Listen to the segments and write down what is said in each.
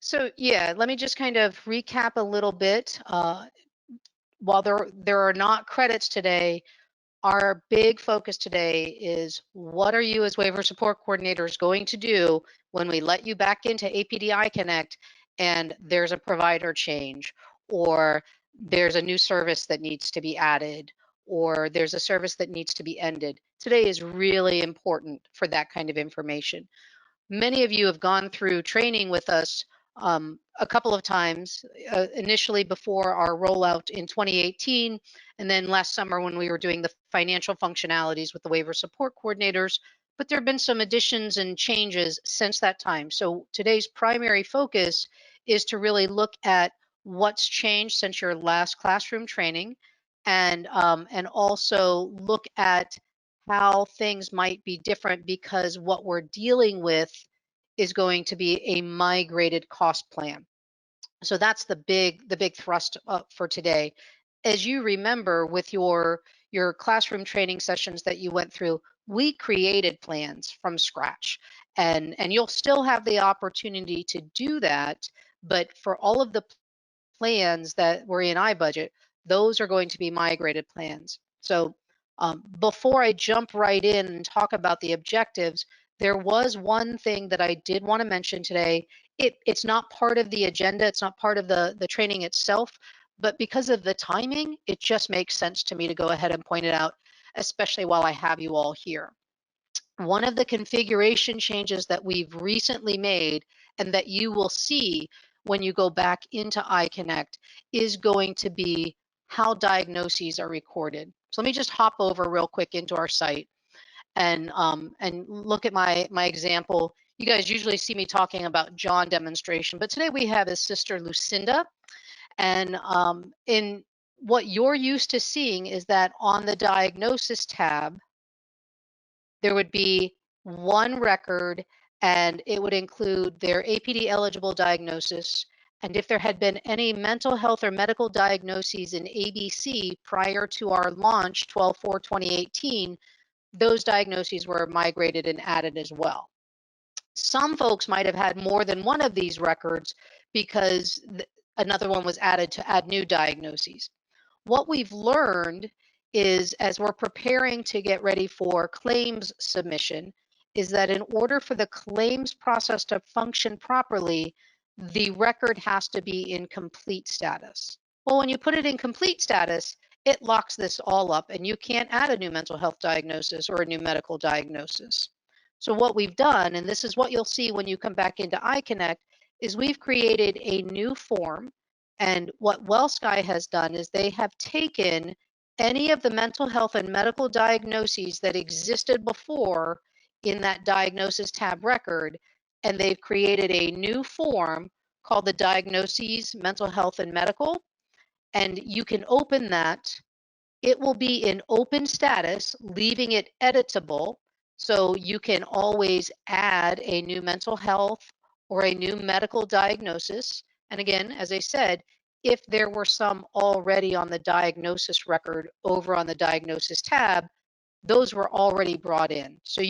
So yeah, let me just kind of recap a little bit. While there are not credits today, our big focus today is what are you as waiver support coordinators going to do when we let you back into APD iConnect and there's a provider change, or there's a new service that needs to be added, or there's a service that needs to be ended. Today is really important for that kind of information. Many of you have gone through training with us a couple of times, initially before our rollout in 2018, and then last summer when we were doing the financial functionalities with the waiver support coordinators. But there have been some additions and changes since that time. So today's primary focus is to really look at what's changed since your last classroom training, and also look at how things might be different because what we're dealing with is going to be a migrated cost plan. So that's the big thrust for today. As you remember with your classroom training sessions that you went through, we created plans from scratch. And you'll still have the opportunity to do that, but for all of the plans that were in iBudget, those are going to be migrated plans. So before I jump right in and talk about the objectives, there was one thing that I did want to mention today. It's not part of the agenda, it's not part of the training itself, but because of the timing, it just makes sense to me to go ahead and point it out, especially while I have you all here. One of the configuration changes that we've recently made and that you will see when you go back into iConnect is going to be how diagnoses are recorded. So let me just hop over real quick into our site and look at my example. You guys usually see me talking about John demonstration, but today we have his sister Lucinda. And in what you're used to seeing is that on the diagnosis tab, there would be one record and it would include their APD eligible diagnosis. And if there had been any mental health or medical diagnoses in ABC prior to our launch 12/4/2018, those diagnoses were migrated and added as well. Some folks might have had more than one of these records because another one was added to add new diagnoses. What we've learned is as we're preparing to get ready for claims submission is that in order for the claims process to function properly, the record has to be in complete status. Well, when you put it in complete status, it locks this all up and you can't add a new mental health diagnosis or a new medical diagnosis. So what we've done, and this is what you'll see when you come back into iConnect, is we've created a new form. And what WellSky has done is they have taken any of the mental health and medical diagnoses that existed before in that diagnosis tab record, and they've created a new form called the Diagnoses, Mental Health and Medical. And you can open that. It will be in open status, leaving it editable. So you can always add a new mental health or a new medical diagnosis. And again, as I said, if there were some already on the diagnosis record over on the diagnosis tab, those were already brought in. So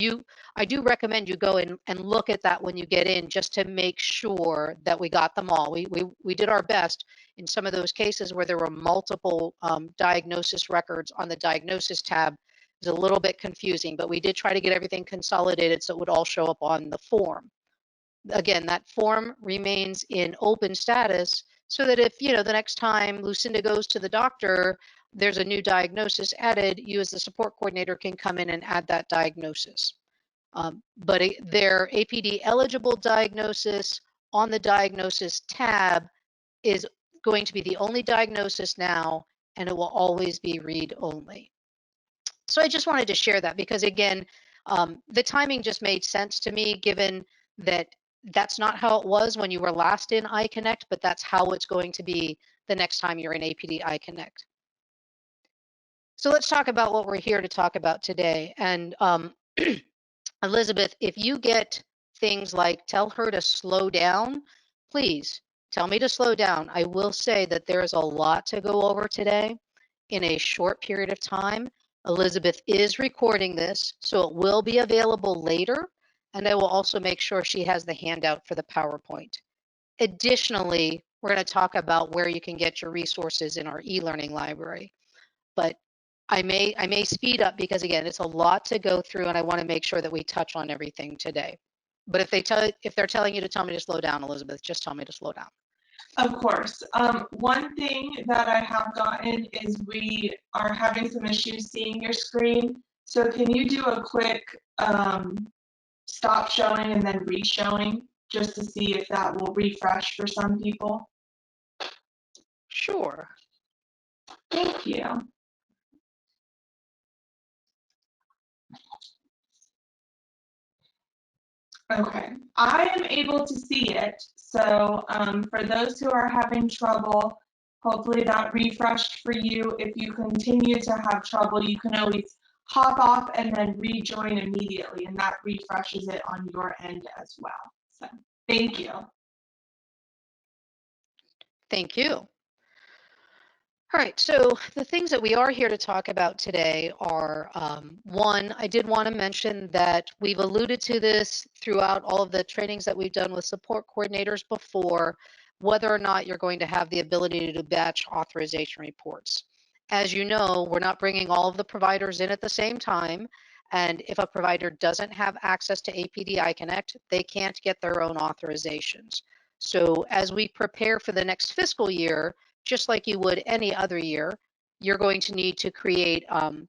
I do recommend you go in and look at that when you get in just to make sure that we got them all. We did our best in some of those cases where there were multiple diagnosis records on the diagnosis tab. It was a little bit confusing, but we did try to get everything consolidated so it would all show up on the form. Again, that form remains in open status so that if, the next time Lucinda goes to the doctor, there's a new diagnosis added, you as the support coordinator can come in and add that diagnosis. But their APD eligible diagnosis on the diagnosis tab is going to be the only diagnosis now, and it will always be read only. So I just wanted to share that because again, the timing just made sense to me given that that's not how it was when you were last in iConnect, but that's how it's going to be the next time you're in APD iConnect. So let's talk about what we're here to talk about today. And Elizabeth, if you get things like tell her to slow down, please tell me to slow down. I will say that there is a lot to go over today in a short period of time. Elizabeth is recording this, so it will be available later. And I will also make sure she has the handout for the PowerPoint. Additionally, we're going to talk about where you can get your resources in our e-learning library. But I may speed up because again, it's a lot to go through, and I want to make sure that we touch on everything today. But if they're telling you to tell me to slow down, Elizabeth, just tell me to slow down. Of course. One thing that I have gotten is we are having some issues seeing your screen. So can you do a quick stop showing and then re-showing just to see if that will refresh for some people? Sure. Thank you. Okay, I am able to see it. So for those who are having trouble, hopefully that refreshed for you. If you continue to have trouble, you can always hop off and then rejoin immediately, and that refreshes it on your end as well. So thank you. Thank you. All right, so the things that we are here to talk about today are one, I did want to mention that we've alluded to this throughout all of the trainings that we've done with support coordinators before, whether or not you're going to have the ability to do batch authorization reports. As you know, we're not bringing all of the providers in at the same time. And if a provider doesn't have access to APD iConnect, they can't get their own authorizations. So as we prepare for the next fiscal year, just like you would any other year, you're going to need to create an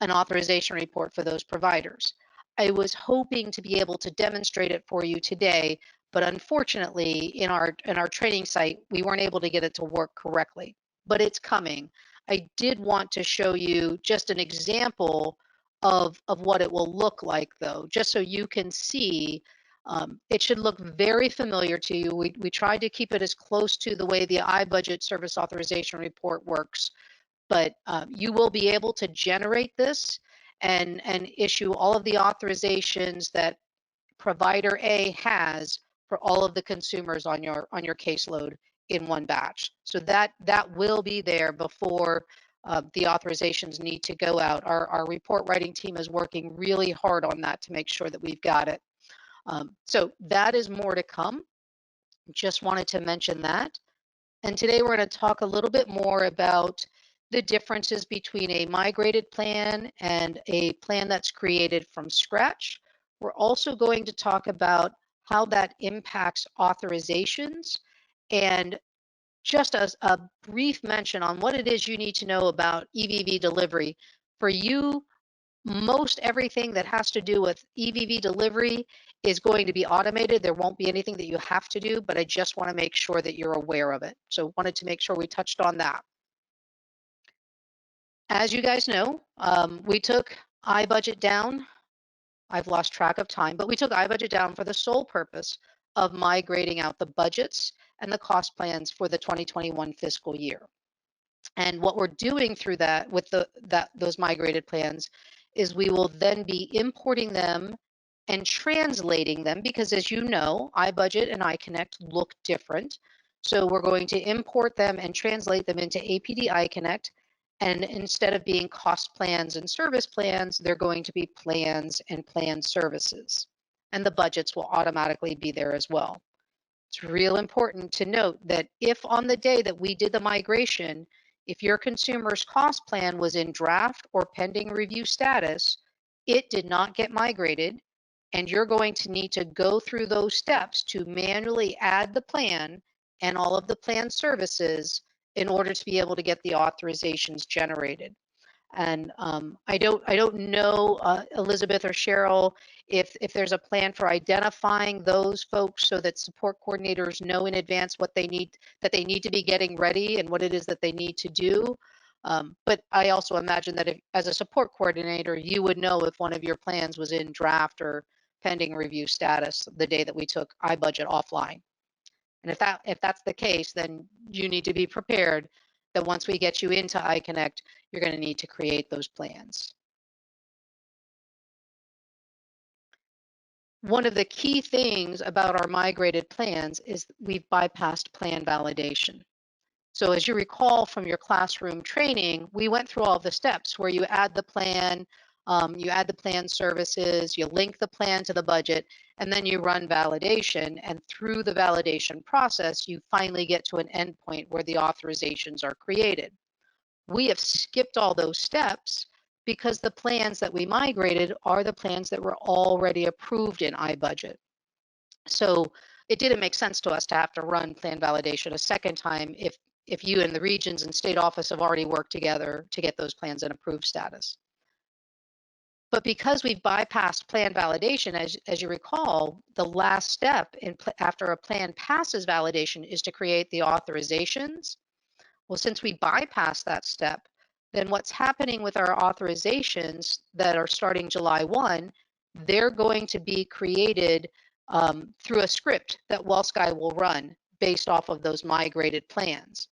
authorization report for those providers. I was hoping to be able to demonstrate it for you today, but unfortunately, in our training site, we weren't able to get it to work correctly. But it's coming. I did want to show you just an example of what it will look like, though, just so you can see. It should look very familiar to you. We tried to keep it as close to the way the iBudget Service Authorization Report works, but you will be able to generate this and issue all of the authorizations that provider A has for all of the consumers on your caseload in one batch. So that will be there before the authorizations need to go out. Our report writing team is working really hard on that to make sure that we've got it. So that is more to come. Just wanted to mention that. And today we're going to talk a little bit more about the differences between a migrated plan and a plan that's created from scratch. We're also going to talk about how that impacts authorizations and just as a brief mention on what it is you need to know about EVV delivery. For you, most everything that has to do with EVV delivery is going to be automated. There won't be anything that you have to do, but I just want to make sure that you're aware of it. So wanted to make sure we touched on that. As you guys know, we took iBudget down. I've lost track of time, but we took iBudget down for the sole purpose of migrating out the budgets and the cost plans for the 2021 fiscal year. And what we're doing through that with those migrated plans is we will then be importing them and translating them because, as you know, iBudget and iConnect look different. So we're going to import them and translate them into APD iConnect. And instead of being cost plans and service plans, they're going to be plans and plan services. And the budgets will automatically be there as well. It's real important to note that if on the day that we did the migration, if your consumer's cost plan was in draft or pending review status, it did not get migrated, and you're going to need to go through those steps to manually add the plan and all of the plan services in order to be able to get the authorizations generated. And I don't know, Elizabeth or Cheryl, if there's a plan for identifying those folks so that support coordinators know in advance what they need, that they need to be getting ready and what it is that they need to do. But I also imagine that if, as a support coordinator, you would know if one of your plans was in draft or pending review status the day that we took iBudget offline. And if that's the case, then you need to be prepared that once we get you into iConnect, you're going to need to create those plans. One of the key things about our migrated plans is we've bypassed plan validation. So as you recall from your classroom training, we went through all the steps where you add the plan, You add the plan services, you link the plan to the budget, and then you run validation. And through the validation process, you finally get to an endpoint where the authorizations are created. We have skipped all those steps because the plans that we migrated are the plans that were already approved in iBudget. So it didn't make sense to us to have to run plan validation a second time if you and the regions and state office have already worked together to get those plans in approved status. But because we've bypassed plan validation, as you recall, the last step after a plan passes validation is to create the authorizations. Well, since we bypassed that step, then what's happening with our authorizations that are starting July 1, they're going to be created through a script that WellSky will run based off of those migrated plans.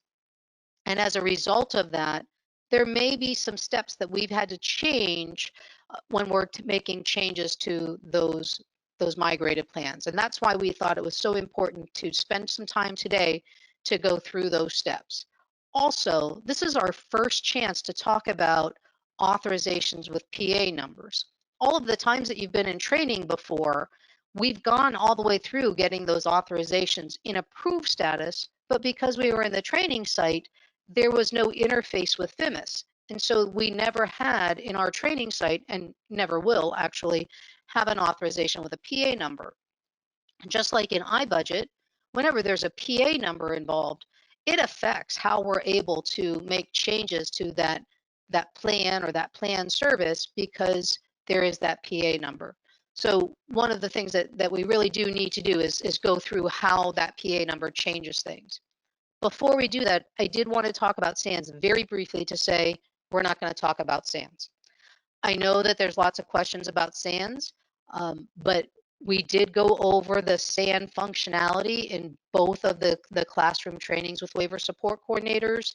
And as a result of that, there may be some steps that we've had to change when we're making changes to those migrated plans. And that's why we thought it was so important to spend some time today to go through those steps. Also, this is our first chance to talk about authorizations with PA numbers. All of the times that you've been in training before, we've gone all the way through getting those authorizations in approved status, but because we were in the training site, there was no interface with FIMIS. And so we never had in our training site, and never will actually, have an authorization with a PA number. Just like in iBudget, whenever there's a PA number involved, it affects how we're able to make changes to that plan or that plan service because there is that PA number. So one of the things that we really do need to do is go through how that PA number changes things. Before we do that, I did want to talk about SANS very briefly to say we're not going to talk about SANS. I know that there's lots of questions about SANS, but we did go over the SAN functionality in both of the classroom trainings with waiver support coordinators.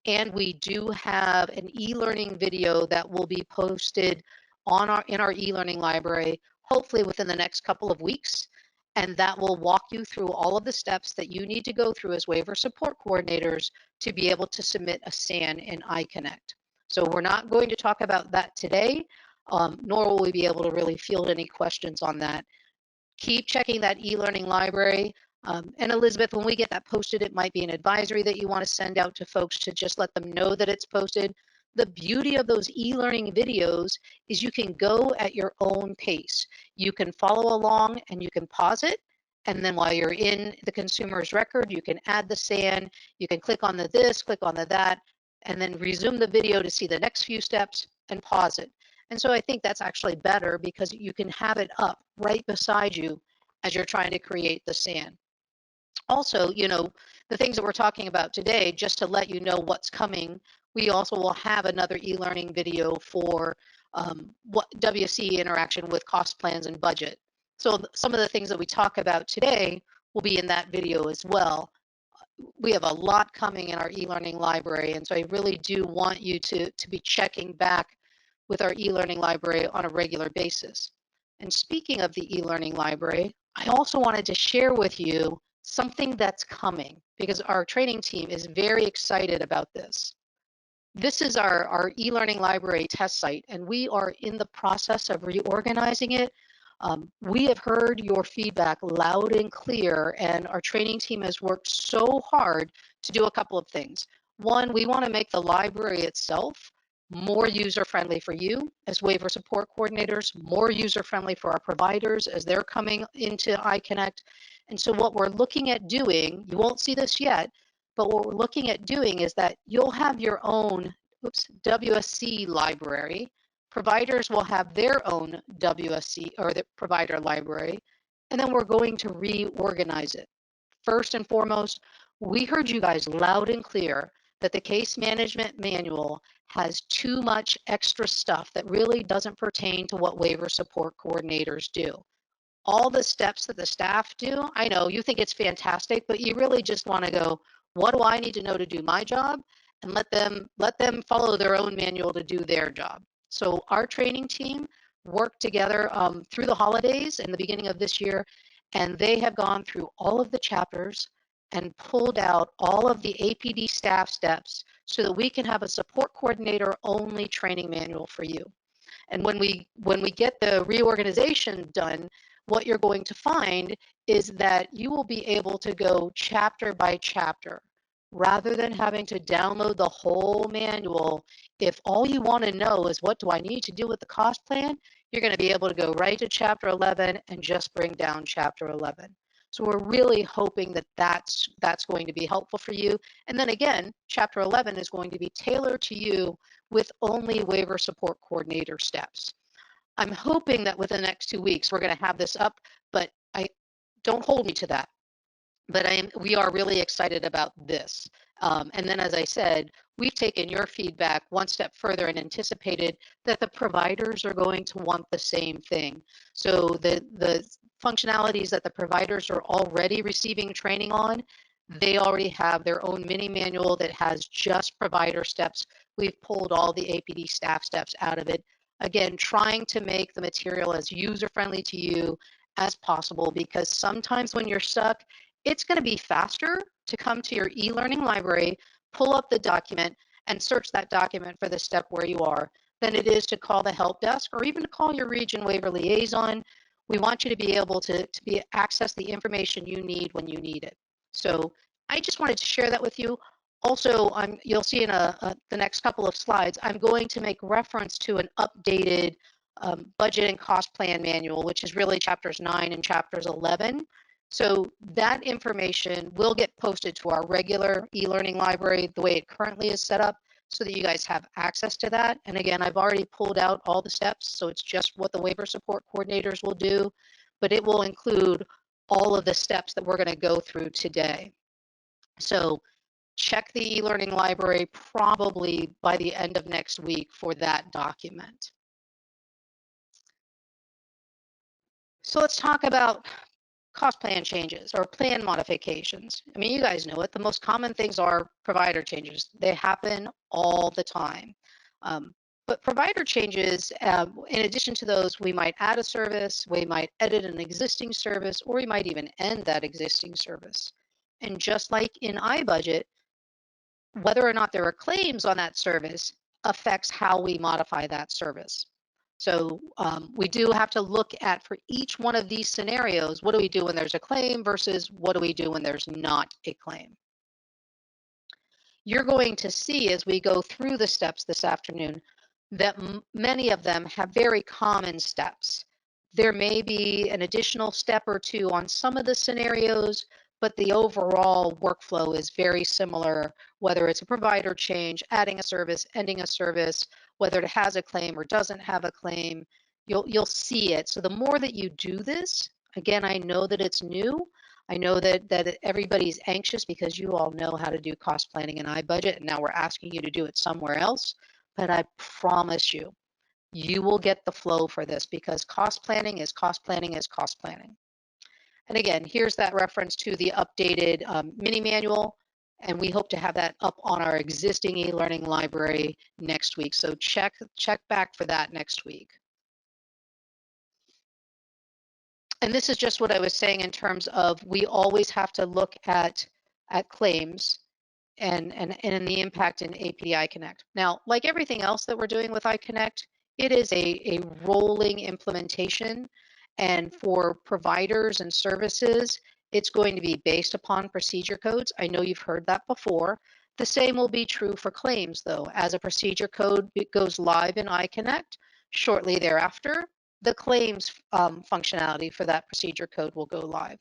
And we do have an e-learning video that will be posted in our e-learning library, hopefully within the next couple of weeks. And that will walk you through all of the steps that you need to go through as waiver support coordinators to be able to submit a SAN in iConnect. So we're not going to talk about that today, nor will we be able to really field any questions on that. Keep checking that e-learning library. And Elizabeth, when we get that posted, it might be an advisory that you want to send out to folks to just let them know that it's posted. The beauty of those e-learning videos is you can go at your own pace. You can follow along and you can pause it. And then while you're in the consumer's record, you can add the SAN, you can click on the this, click on the that, and then resume the video to see the next few steps and pause it. And so I think that's actually better because you can have it up right beside you as you're trying to create the SAN. Also, the things that we're talking about today, just to let you know what's coming, we also will have another e-learning video for what WC interaction with cost plans and budget. So some of the things that we talk about today will be in that video as well. We have a lot coming in our e-learning library, and so I really do want you to be checking back with our e-learning library on a regular basis. And speaking of the e-learning library, I also wanted to share with you something that's coming because our training team is very excited about this. This is our e-learning library test site, and we are in the process of reorganizing it. We have heard your feedback loud and clear, and our training team has worked so hard to do a couple of things. One, we want to make the library itself more user-friendly for you as waiver support coordinators, more user-friendly for our providers as they're coming into iConnect. And so what we're looking at doing, you won't see this yet, but what we're looking at doing is that you'll have your own WSC library. Providers will have their own WSC or the provider library, and then we're going to reorganize it. First and foremost, we heard you guys loud and clear that the case management manual has too much extra stuff that really doesn't pertain to what waiver support coordinators do. All the steps that the staff do, I know you think it's fantastic, but you really just want to go, what do I need to know to do my job? And let them follow their own manual to do their job. So our training team worked together through the holidays and the beginning of this year, and they have gone through all of the chapters and pulled out all of the APD staff steps so that we can have a support coordinator only training manual for you. And when we get the reorganization done, what you're going to find is that you will be able to go chapter by chapter rather than having to download the whole manual. If all you want to know is what do I need to do with the cost plan, you're going to be able to go right to chapter 11 and just bring down chapter 11. So we're really hoping that that's going to be helpful for you. And then again, chapter 11 is going to be tailored to you with only waiver support coordinator steps. I'm hoping that within the next 2 weeks, we're going to have this up, but don't hold me to that. But we are really excited about this. And then, as I said, we've taken your feedback one step further and anticipated that the providers are going to want the same thing. So the functionalities that the providers are already receiving training on, they already have their own mini manual that has just provider steps. We've pulled all the APD staff steps out of it. Again, trying to make the material as user-friendly to you as possible, because sometimes when you're stuck, it's going to be faster to come to your e-learning library, pull up the document, and search that document for the step where you are than it is to call the help desk or even to call your region waiver liaison. We want you to be able to access the information you need when you need it. So I just wanted to share that with you. Also, you'll see in the next couple of slides, I'm going to make reference to an updated budget and cost plan manual, which is really chapters 9 and chapters 11. So that information will get posted to our regular e-learning library the way it currently is set up so that you guys have access to that. And again, I've already pulled out all the steps, so it's just what the waiver support coordinators will do, but it will include all of the steps that we're going to go through today. So check the e-learning library probably by the end of next week for that document. So let's talk about cost plan changes or plan modifications. I mean, you guys know it. The most common things are provider changes. They happen all the time. But provider changes, in addition to those, we might add a service, we might edit an existing service, or we might even end that existing service. And just like in iBudget, whether or not there are claims on that service affects how we modify that service. So we do have to look at, for each one of these scenarios, what do we do when there's a claim versus what do we do when there's not a claim? You're going to see as we go through the steps this afternoon that many of them have very common steps. There may be an additional step or two on some of the scenarios, but the overall workflow is very similar, whether it's a provider change, adding a service, ending a service, whether it has a claim or doesn't have a claim, you'll see it. So the more that you do this, again, I know that it's new. I know that everybody's anxious because you all know how to do cost planning in iBudget, and now we're asking you to do it somewhere else. But I promise you, you will get the flow for this because cost planning is cost planning is cost planning. And again, here's that reference to the updated mini manual, and we hope to have that up on our existing e-learning library next week. So check back for that next week. And this is just what I was saying in terms of we always have to look at claims and the impact in APD iConnect. Now, like everything else that we're doing with iConnect, it is a rolling implementation. And for providers and services, it's going to be based upon procedure codes. I know you've heard that before. The same will be true for claims, though. As a procedure code goes live in iConnect, shortly thereafter, the claims functionality for that procedure code will go live.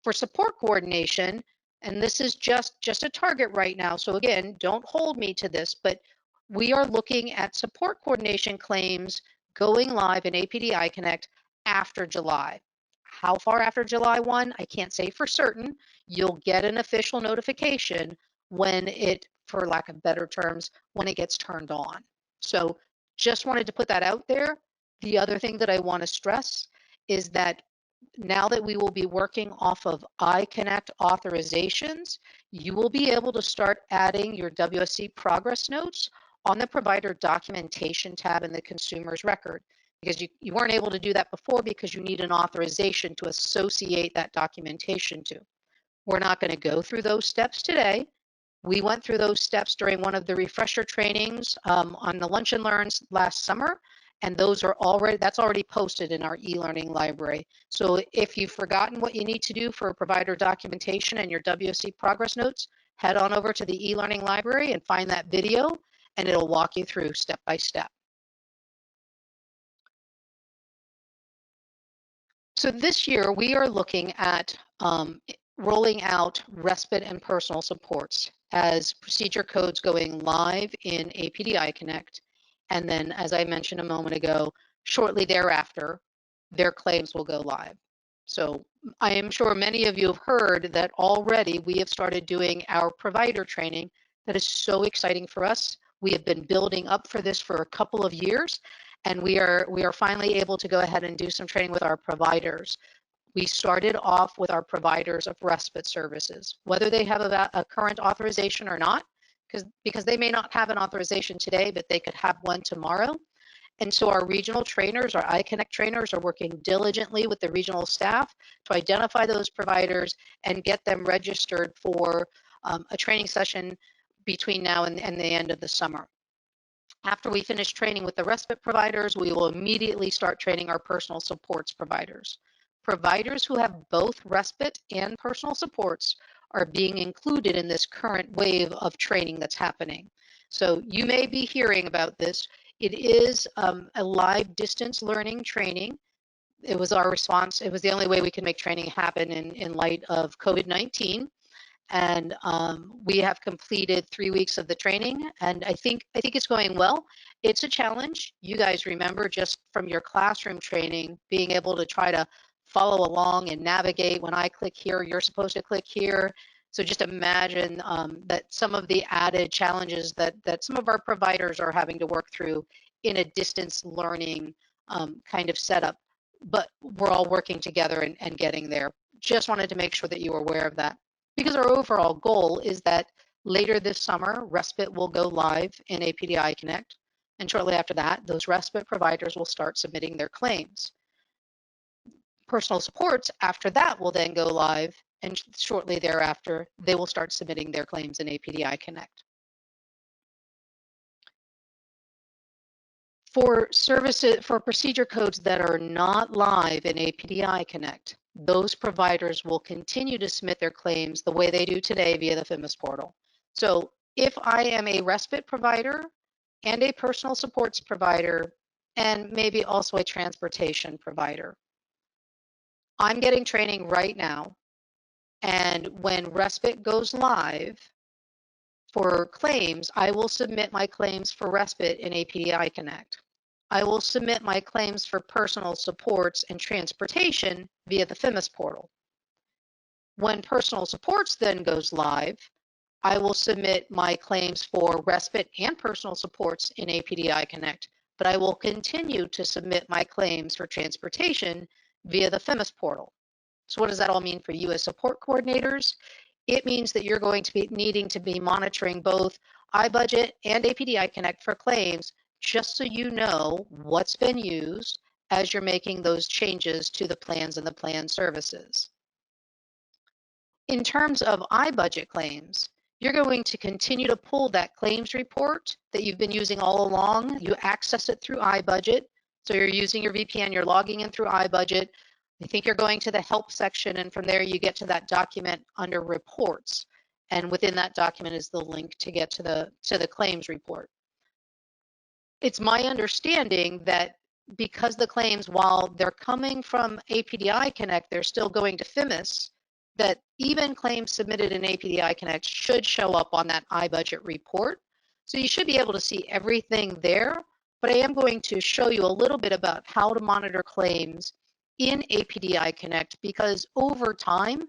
For support coordination, and this is just a target right now, so again, don't hold me to this, but we are looking at support coordination claims going live in APD iConnect after July. How far after July 1? I can't say for certain. You'll get an official notification when it, for lack of better terms, when it gets turned on. So just wanted to put that out there. The other thing that I want to stress is that now that we will be working off of iConnect authorizations, you will be able to start adding your WSC progress notes on the provider documentation tab in the consumer's record, because you weren't able to do that before because you need an authorization to associate that documentation to. We're not going to go through those steps today. We went through those steps during one of the refresher trainings on the Lunch and Learns last summer, and that's already posted in our e-learning library. So if you've forgotten what you need to do for provider documentation and your WSC progress notes, head on over to the e-learning library and find that video, and it'll walk you through step by step. So this year we are looking at rolling out respite and personal supports as procedure codes going live in APD iConnect. And then, as I mentioned a moment ago, shortly thereafter, their claims will go live. So I am sure many of you have heard that already we have started doing our provider training. That is so exciting for us. We have been building up for this for a couple of years, and we are finally able to go ahead and do some training with our providers. We started off with our providers of respite services, whether they have a current authorization or not, because they may not have an authorization today, but they could have one tomorrow. And so our regional trainers, our iConnect trainers, are working diligently with the regional staff to identify those providers and get them registered for a training session between now and the end of the summer. After we finish training with the respite providers, we will immediately start training our personal supports providers. Providers who have both respite and personal supports are being included in this current wave of training that's happening. So you may be hearing about this. It is a live distance learning training. It was our response. It was the only way we could make training happen in light of COVID-19. And we have completed 3 weeks of the training, and I think it's going well. It's a challenge. You guys remember just from your classroom training, being able to try to follow along and navigate. When I click here, you're supposed to click here. So just imagine that some of the added challenges that some of our providers are having to work through in a distance learning kind of setup, but we're all working together and getting there. Just wanted to make sure that you were aware of that, because our overall goal is that later this summer, respite will go live in APD iConnect, and shortly after that, those respite providers will start submitting their claims. Personal supports after that will then go live, and shortly thereafter, they will start submitting their claims in APD iConnect. For services, for procedure codes that are not live in APD iConnect, those providers will continue to submit their claims the way they do today via the FMIS portal. So if I am a respite provider and a personal supports provider, and maybe also a transportation provider, I'm getting training right now. And when respite goes live for claims, I will submit my claims for respite in APD iConnect. I will submit my claims for personal supports and transportation via the FMIS portal. When personal supports then goes live, I will submit my claims for respite and personal supports in APD iConnect, but I will continue to submit my claims for transportation via the FMIS portal. So what does that all mean for you as support coordinators? It means that you're going to be needing to be monitoring both iBudget and APD iConnect for claims, just so you know what's been used as you're making those changes to the plans and the plan services. In terms of iBudget claims, you're going to continue to pull that claims report that you've been using all along. You access it through iBudget. So you're using your VPN, you're logging in through iBudget. I think you're going to the help section, and from there you get to that document under reports. And within that document is the link to get to the claims report. It's my understanding that because the claims, while they're coming from APD iConnect, they're still going to FMIS, that even claims submitted in APD iConnect should show up on that iBudget report. So you should be able to see everything there, but I am going to show you a little bit about how to monitor claims in APD iConnect, because over time,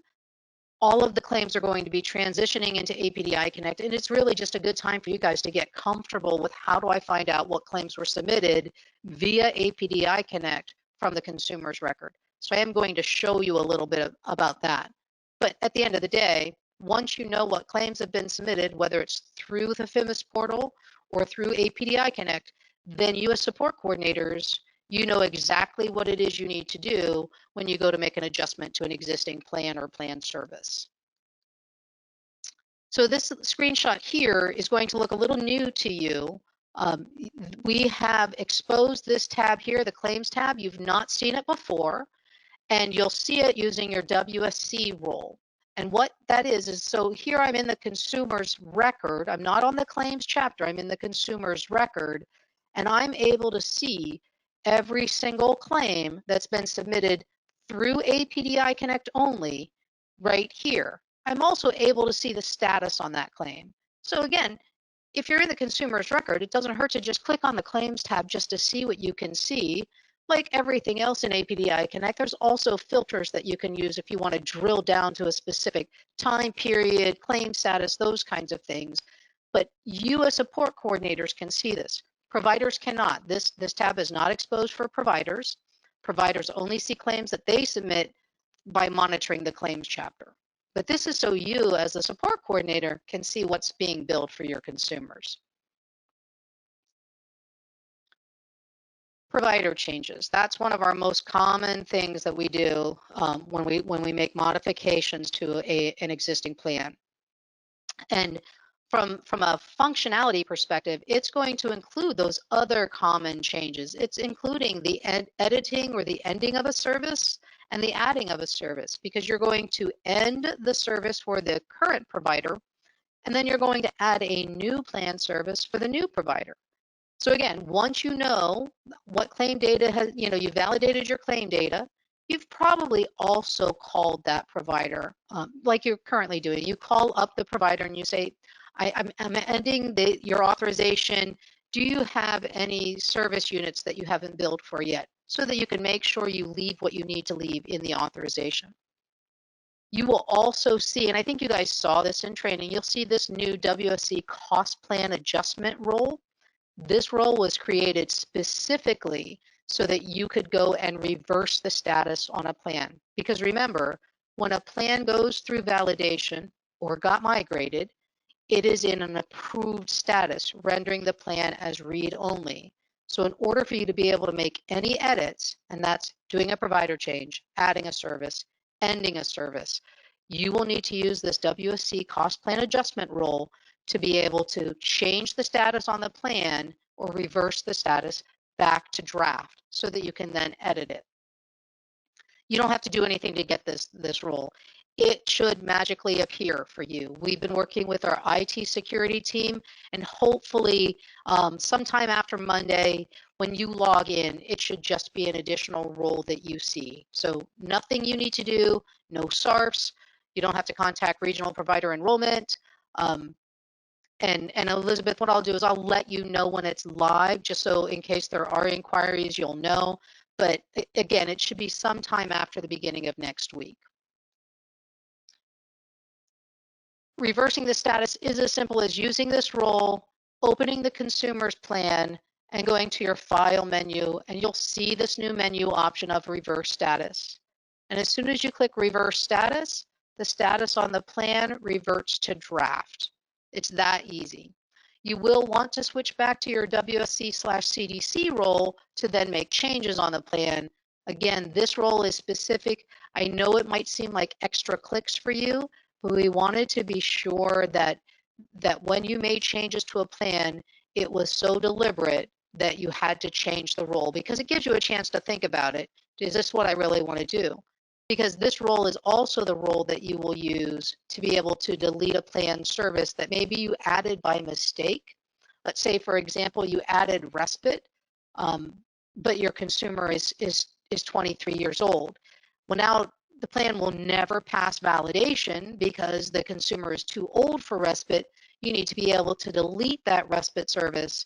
all of the claims are going to be transitioning into APD iConnect, and it's really just a good time for you guys to get comfortable with how do I find out what claims were submitted via APD iConnect from the consumer's record. So I am going to show you a little bit about that. But at the end of the day, once you know what claims have been submitted, whether it's through the FMIS portal or through APD iConnect, then you as support coordinators, you know exactly what it is you need to do when you go to make an adjustment to an existing plan or plan service. So this screenshot here is going to look a little new to you, We have exposed this tab here, the Claims tab. You've not seen it before, and you'll see it using your WSC role. And what that is so here I'm in the consumer's record. I'm not on the Claims chapter. I'm in the consumer's record, and I'm able to see every single claim that's been submitted through APD iConnect only right here. I'm also able to see the status on that claim. So again, if you're in the consumer's record, it doesn't hurt to just click on the Claims tab just to see what you can see. Like everything else in APD iConnect, there's also filters that you can use if you want to drill down to a specific time period, claim status, those kinds of things. But you as support coordinators can see this. Providers cannot. This tab is not exposed for providers. Providers only see claims that they submit by monitoring the Claims chapter. But this is so you as a support coordinator can see what's being billed for your consumers. Provider changes. That's one of our most common things that we do when we make modifications to an existing plan. And from a functionality perspective, it's going to include those other common changes. It's including the editing or the ending of a service and the adding of a service, because you're going to end the service for the current provider, and then you're going to add a new plan service for the new provider. So again, once you know what claim data has, you validated your claim data, you've probably also called that provider like you're currently doing. You call up the provider and you say, I'm ending your authorization. Do you have any service units that you haven't billed for yet? So that you can make sure you leave what you need to leave in the authorization. You will also see, and I think you guys saw this in training, you'll see this new WSC cost plan adjustment role. This role was created specifically so that you could go and reverse the status on a plan. Because remember, when a plan goes through validation or got migrated, it is in an approved status, rendering the plan as read only. So in order for you to be able to make any edits, and that's doing a provider change, adding a service, ending a service, you will need to use this WSC cost plan adjustment role to be able to change the status on the plan or reverse the status back to draft so that you can then edit it. You don't have to do anything to get this role. It should magically appear for you. We've been working with our IT security team, and hopefully sometime after Monday, when you log in, it should just be an additional role that you see. So nothing you need to do, no SARFs. You don't have to contact regional provider enrollment. And Elizabeth, what I'll do is I'll let you know when it's live, just so in case there are inquiries, you'll know. But again, it should be sometime after the beginning of next week. Reversing the status is as simple as using this role, opening the consumer's plan, and going to your file menu, and you'll see this new menu option of reverse status. And as soon as you click reverse status, the status on the plan reverts to draft. It's that easy. You will want to switch back to your WSC/CDC role to then make changes on the plan. Again, this role is specific. I know it might seem like extra clicks for you, but we wanted to be sure that when you made changes to a plan, it was so deliberate that you had to change the role, because it gives you a chance to think about it. Is this what I really want to do? Because this role is also the role that you will use to be able to delete a plan service that maybe you added by mistake. Let's say, for example, you added respite, but your consumer is 23 years old. Well, now the plan will never pass validation because the consumer is too old for respite. You need to be able to delete that respite service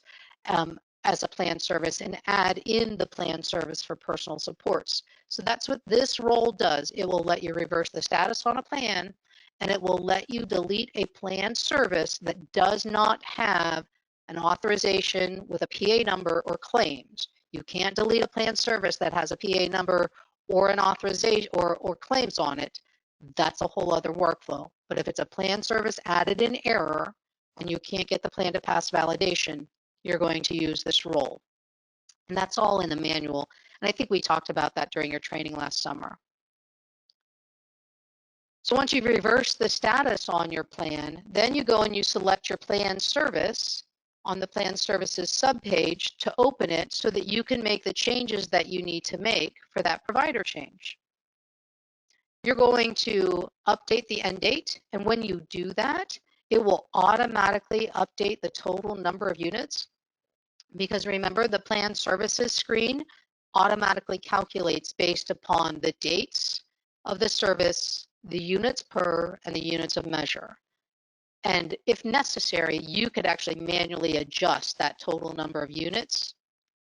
as a plan service and add in the plan service for personal supports. So that's what this role does. It will let you reverse the status on a plan, and it will let you delete a plan service that does not have an authorization with a PA number or claims. You can't delete a plan service that has a PA number or an authorization or claims on it. That's a whole other workflow. But if it's a plan service added in error and you can't get the plan to pass validation, you're going to use this role. And that's all in the manual. And I think we talked about that during your training last summer. So once you've reversed the status on your plan, then you go and you select your plan service on the Plan Services subpage to open it so that you can make the changes that you need to make for that provider change. You're going to update the end date, and when you do that, it will automatically update the total number of units, because remember, the Plan Services screen automatically calculates based upon the dates of the service, the units per, and the units of measure. And if necessary, you could actually manually adjust that total number of units.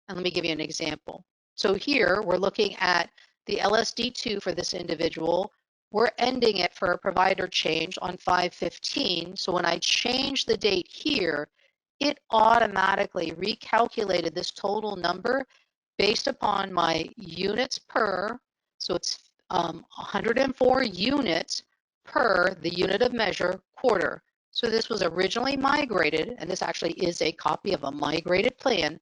And let me give you an example. So here we're looking at the LSD2 for this individual. We're ending it for a provider change on 5/15. So when I change the date here, it automatically recalculated this total number based upon my units per. So it's 104 units per the unit of measure quarter. So this was originally migrated, and this actually is a copy of a migrated plan,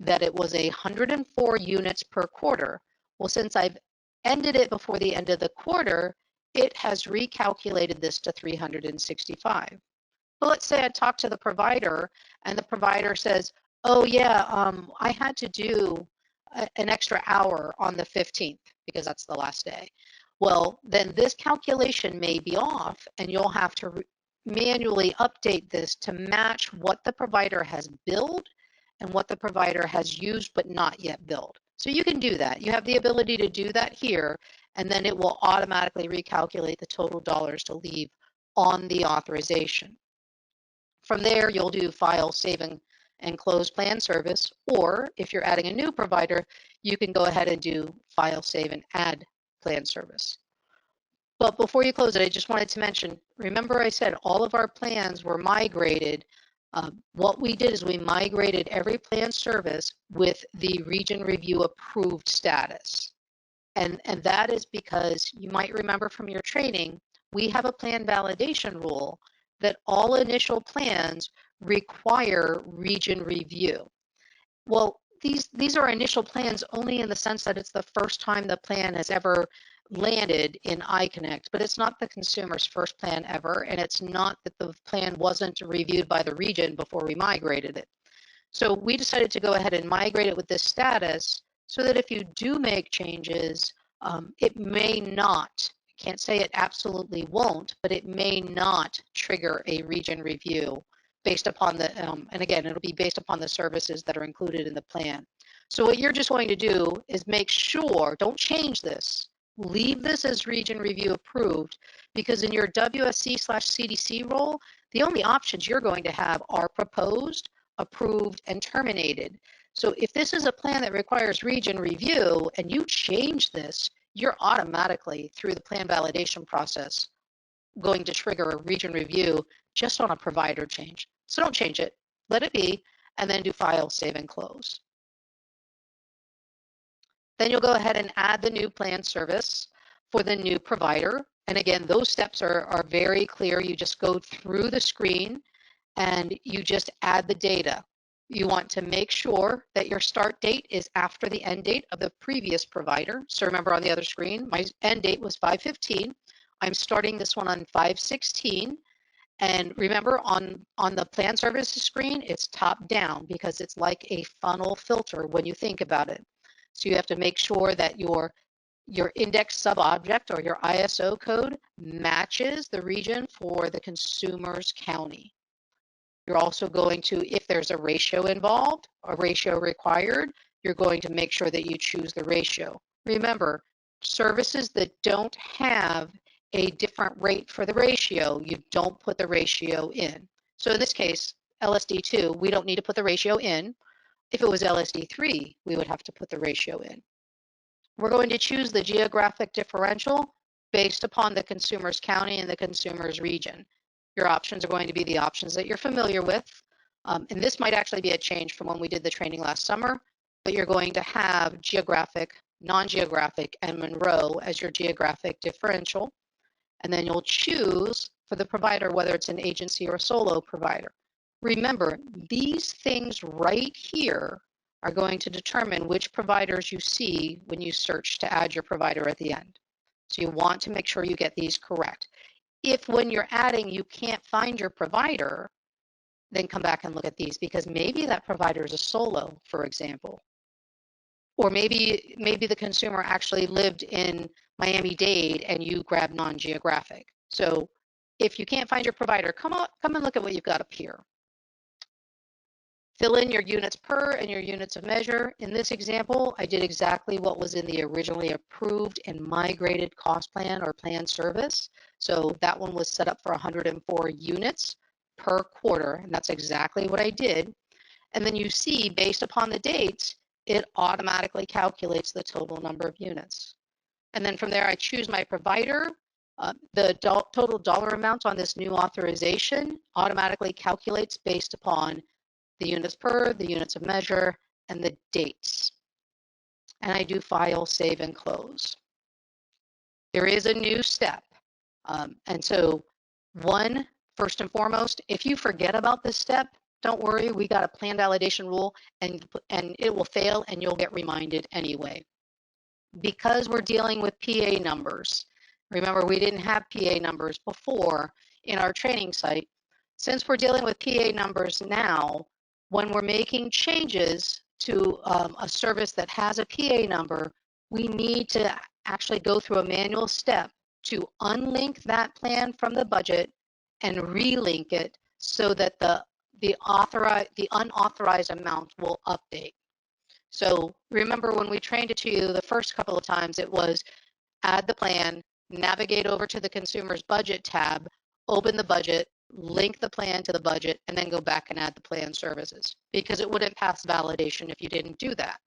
that it was 104 units per quarter. Well, since I've ended it before the end of the quarter, it has recalculated this to 365. Well, let's say I talk to the provider and the provider says, oh yeah, I had to do an extra hour on the 15th because that's the last day. Well, then this calculation may be off and you'll have to manually update this to match what the provider has billed and what the provider has used but not yet billed. So you can do that. You have the ability to do that here, and then it will automatically recalculate the total dollars to leave on the authorization. From there, you'll do file, save, and close plan service, or if you're adding a new provider, you can go ahead and do file, save, and add plan service. But before you close it, I just wanted to mention, remember I said all of our plans were migrated. What we did is we migrated every plan service with the region review approved status. And that is because you might remember from your training, we have a plan validation rule that all initial plans require region review. Well, these are initial plans only in the sense that it's the first time the plan has ever landed in iConnect, but it's not the consumer's first plan ever, and it's not that the plan wasn't reviewed by the region before we migrated it. So we decided to go ahead and migrate it with this status so that if you do make changes, it may not, can't say it absolutely won't, but it may not trigger a region review based upon the, and again, it'll be based upon the services that are included in the plan. So what you're just going to do is make sure, don't change this, leave this as region review approved, because in your WSC/CDC role, the only options you're going to have are proposed, approved, and terminated. So if this is a plan that requires region review and you change this, you're automatically through the plan validation process going to trigger a region review just on a provider change. So don't change it, let it be, and then do file, save, and close. Then you'll go ahead and add the new plan service for the new provider. And again, those steps are very clear. You just go through the screen and you just add the data. You want to make sure that your start date is after the end date of the previous provider. So remember on the other screen, my end date was 5/15. I'm starting this one on 5/16. And remember on the plan services screen, it's top down because it's like a funnel filter when you think about it. So you have to make sure that your index sub-object or your ISO code matches the region for the consumer's county. You're also going to, if there's a ratio involved, a ratio required, you're going to make sure that you choose the ratio. Remember, services that don't have a different rate for the ratio, you don't put the ratio in. So in this case, LSD2, we don't need to put the ratio in. If it was LSD3, we would have to put the ratio in. We're going to choose the geographic differential based upon the consumer's county and the consumer's region. Your options are going to be the options that you're familiar with. And this might actually be a change from when we did the training last summer, but you're going to have geographic, non-geographic, and Monroe as your geographic differential. And then you'll choose for the provider whether it's an agency or a solo provider. Remember, these things right here are going to determine which providers you see when you search to add your provider at the end. So you want to make sure you get these correct. If when you're adding you can't find your provider, then come back and look at these, because maybe that provider is a solo, for example. Or maybe the consumer actually lived in Miami-Dade and you grabbed non-geographic. So if you can't find your provider, come and look at what you've got up here. Fill in your units per and your units of measure. In this example, I did exactly what was in the originally approved and migrated cost plan or plan service. So that one was set up for 104 units per quarter, and that's exactly what I did. And then you see, based upon the dates, it automatically calculates the total number of units. And then from there, I choose my provider. The total dollar amount on this new authorization automatically calculates based upon the units per, the units of measure, and the dates. And I do file, save, and close. There is a new step. And so first and foremost, if you forget about this step, don't worry, we got a plan validation rule, and it will fail and you'll get reminded anyway. Because we're dealing with PA numbers, remember we didn't have PA numbers before in our training site. Since we're dealing with PA numbers now, when we're making changes to a service that has a PA number, we need to actually go through a manual step to unlink that plan from the budget and relink it so that the unauthorized amount will update. So remember, when we trained it to you the first couple of times, it was add the plan, navigate over to the consumer's budget tab, open the budget, link the plan to the budget, and then go back and add the plan services, because it wouldn't pass validation if you didn't do that.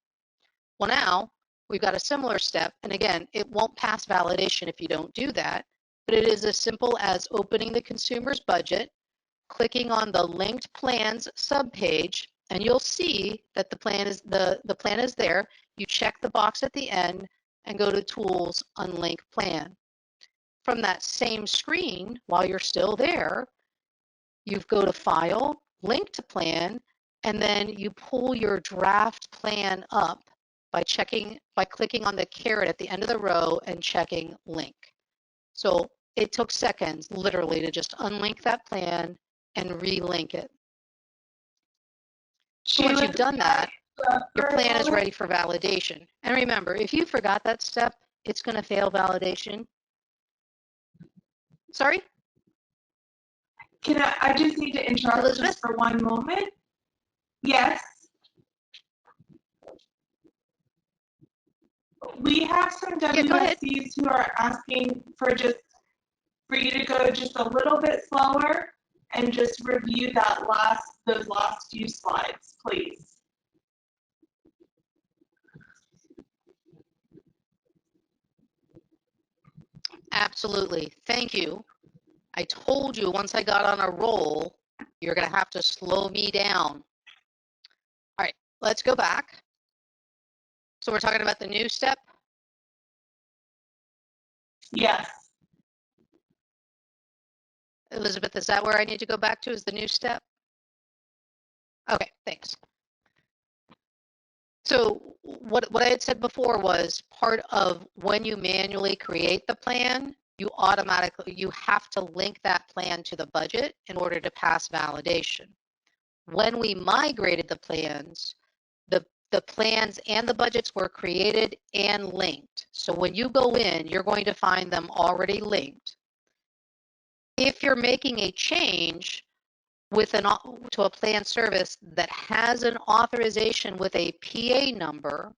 Well, now we've got a similar step, and again, it won't pass validation if you don't do that, but it is as simple as opening the consumer's budget, clicking on the linked plans subpage, and you'll see that the plan is there. You check the box at the end and go to Tools, Unlink Plan. From that same screen, while you're still there, you go to File, Link to Plan, and then you pull your draft plan up by clicking on the caret at the end of the row and checking Link. So it took seconds, literally, to just unlink that plan and relink it. So once you've done that, your plan is ready for validation. And remember, if you forgot that step, it's going to fail validation. Sorry? I just need to interrupt Elizabeth? just for one moment. Yes. We have some WSCs who are asking for you to go just a little bit slower and just review those last few slides, please. Absolutely. Thank you. I told you once I got on a roll, you're going to have to slow me down. All right, let's go back. So we're talking about the new step? Yes. Elizabeth, is that where I need to go back to, is the new step? Okay, thanks. So what I had said before was part of when you manually create the plan, you have to link that plan to the budget in order to pass validation. When we migrated the plans, the plans and the budgets were created and linked. So when you go in, you're going to find them already linked. If you're making a change to a plan service that has an authorization with a PA number,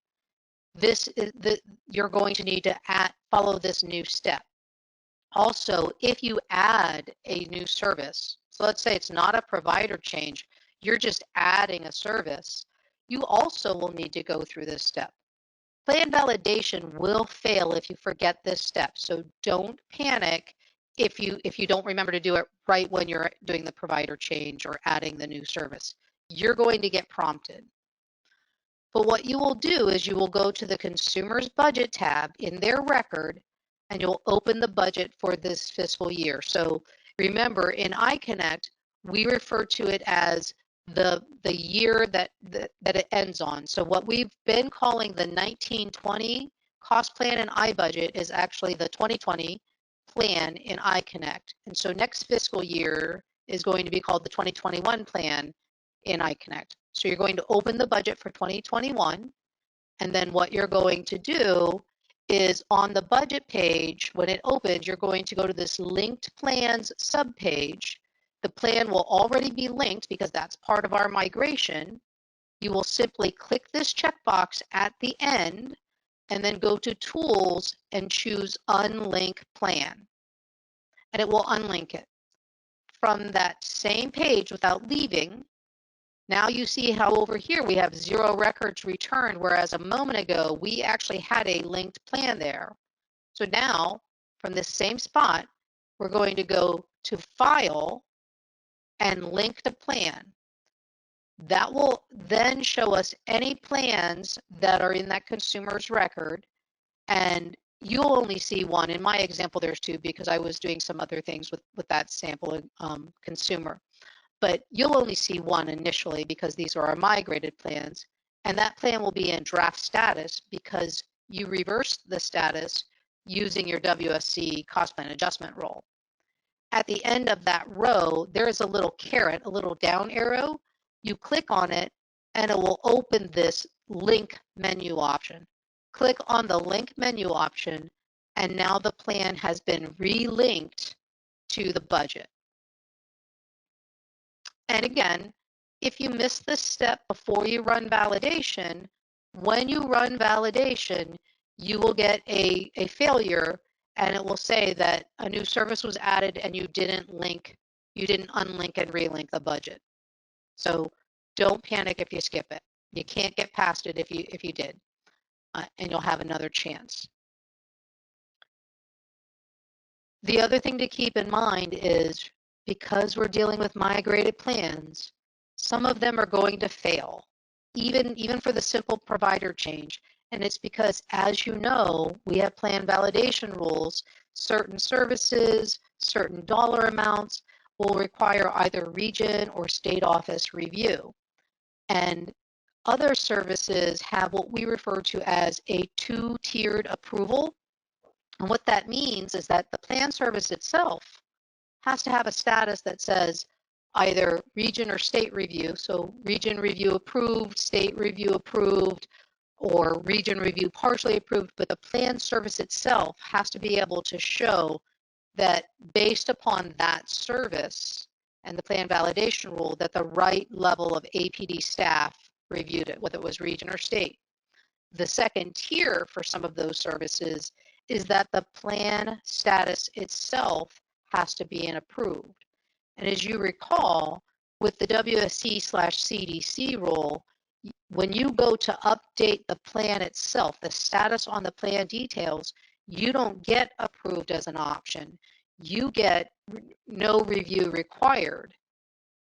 you're going to need to follow this new step. Also, if you add a new service, so let's say it's not a provider change, you're just adding a service, you also will need to go through this step. Plan validation will fail if you forget this step, so don't panic if you don't remember to do it right when you're doing the provider change or adding the new service. You're going to get prompted. But what you will do is you will go to the consumer's budget tab in their record, and you'll open the budget for this fiscal year. So remember, in iConnect, we refer to it as the year that it ends on. So what we've been calling the 1920 cost plan in iBudget is actually the 2020 plan in iConnect. And so next fiscal year is going to be called the 2021 plan in iConnect. So you're going to open the budget for 2021, and then what you're going to do is on the budget page, when it opens, you're going to go to this linked plans subpage. The plan will already be linked because that's part of our migration. You will simply click this checkbox at the end and then go to Tools and choose Unlink Plan. And it will unlink it. From that same page without leaving, now you see how over here we have 0 records returned, whereas a moment ago we actually had a linked plan there. So now from this same spot, we're going to go to File and Link to Plan. That will then show us any plans that are in that consumer's record, and you'll only see one. In my example, there's 2 because I was doing some other things with that sample consumer. But you'll only see one initially because these are our migrated plans, and that plan will be in draft status because you reverse the status using your WSC cost plan adjustment role. At the end of that row, there is a little caret, a little down arrow. You click on it and it will open this link menu option. Click on the link menu option, and now the plan has been relinked to the budget. And again, if you miss this step before you run validation, when you run validation, you will get a failure, and it will say that a new service was added and you didn't unlink and relink the budget. So don't panic if you skip it. You can't get past it if you did, and you'll have another chance. The other thing to keep in mind is because we're dealing with migrated plans, some of them are going to fail, even for the simple provider change. And it's because, as you know, we have plan validation rules. Certain services, certain dollar amounts will require either region or state office review. And other services have what we refer to as a 2-tiered approval. And what that means is that the plan service itself has to have a status that says either region or state review. So region review approved, state review approved, or region review partially approved. But the plan service itself has to be able to show that based upon that service and the plan validation rule, that the right level of APD staff reviewed it, whether it was region or state. The second tier for some of those services is that the plan status itself has to be approved. And as you recall, with the WSC/CDC rule, when you go to update the plan itself, the status on the plan details, you don't get approved as an option. You get no review required.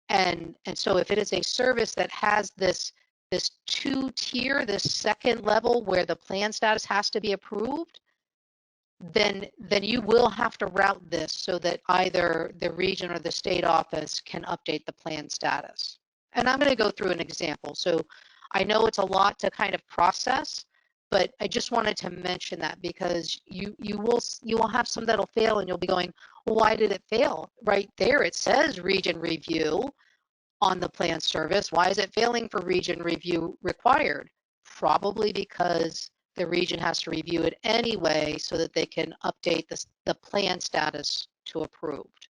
And so if it is a service that has this 2-tier, this second level where the plan status has to be approved, then you will have to route this so that either the region or the state office can update the plan status. And I'm going to go through an example. So I know it's a lot to kind of process, but I just wanted to mention that because you will have some that'll fail and you'll be going, well, why did it fail? Right there it says region review on the plan service. Why is it failing for region review required? Probably because the region has to review it anyway so that they can update the plan status to approved.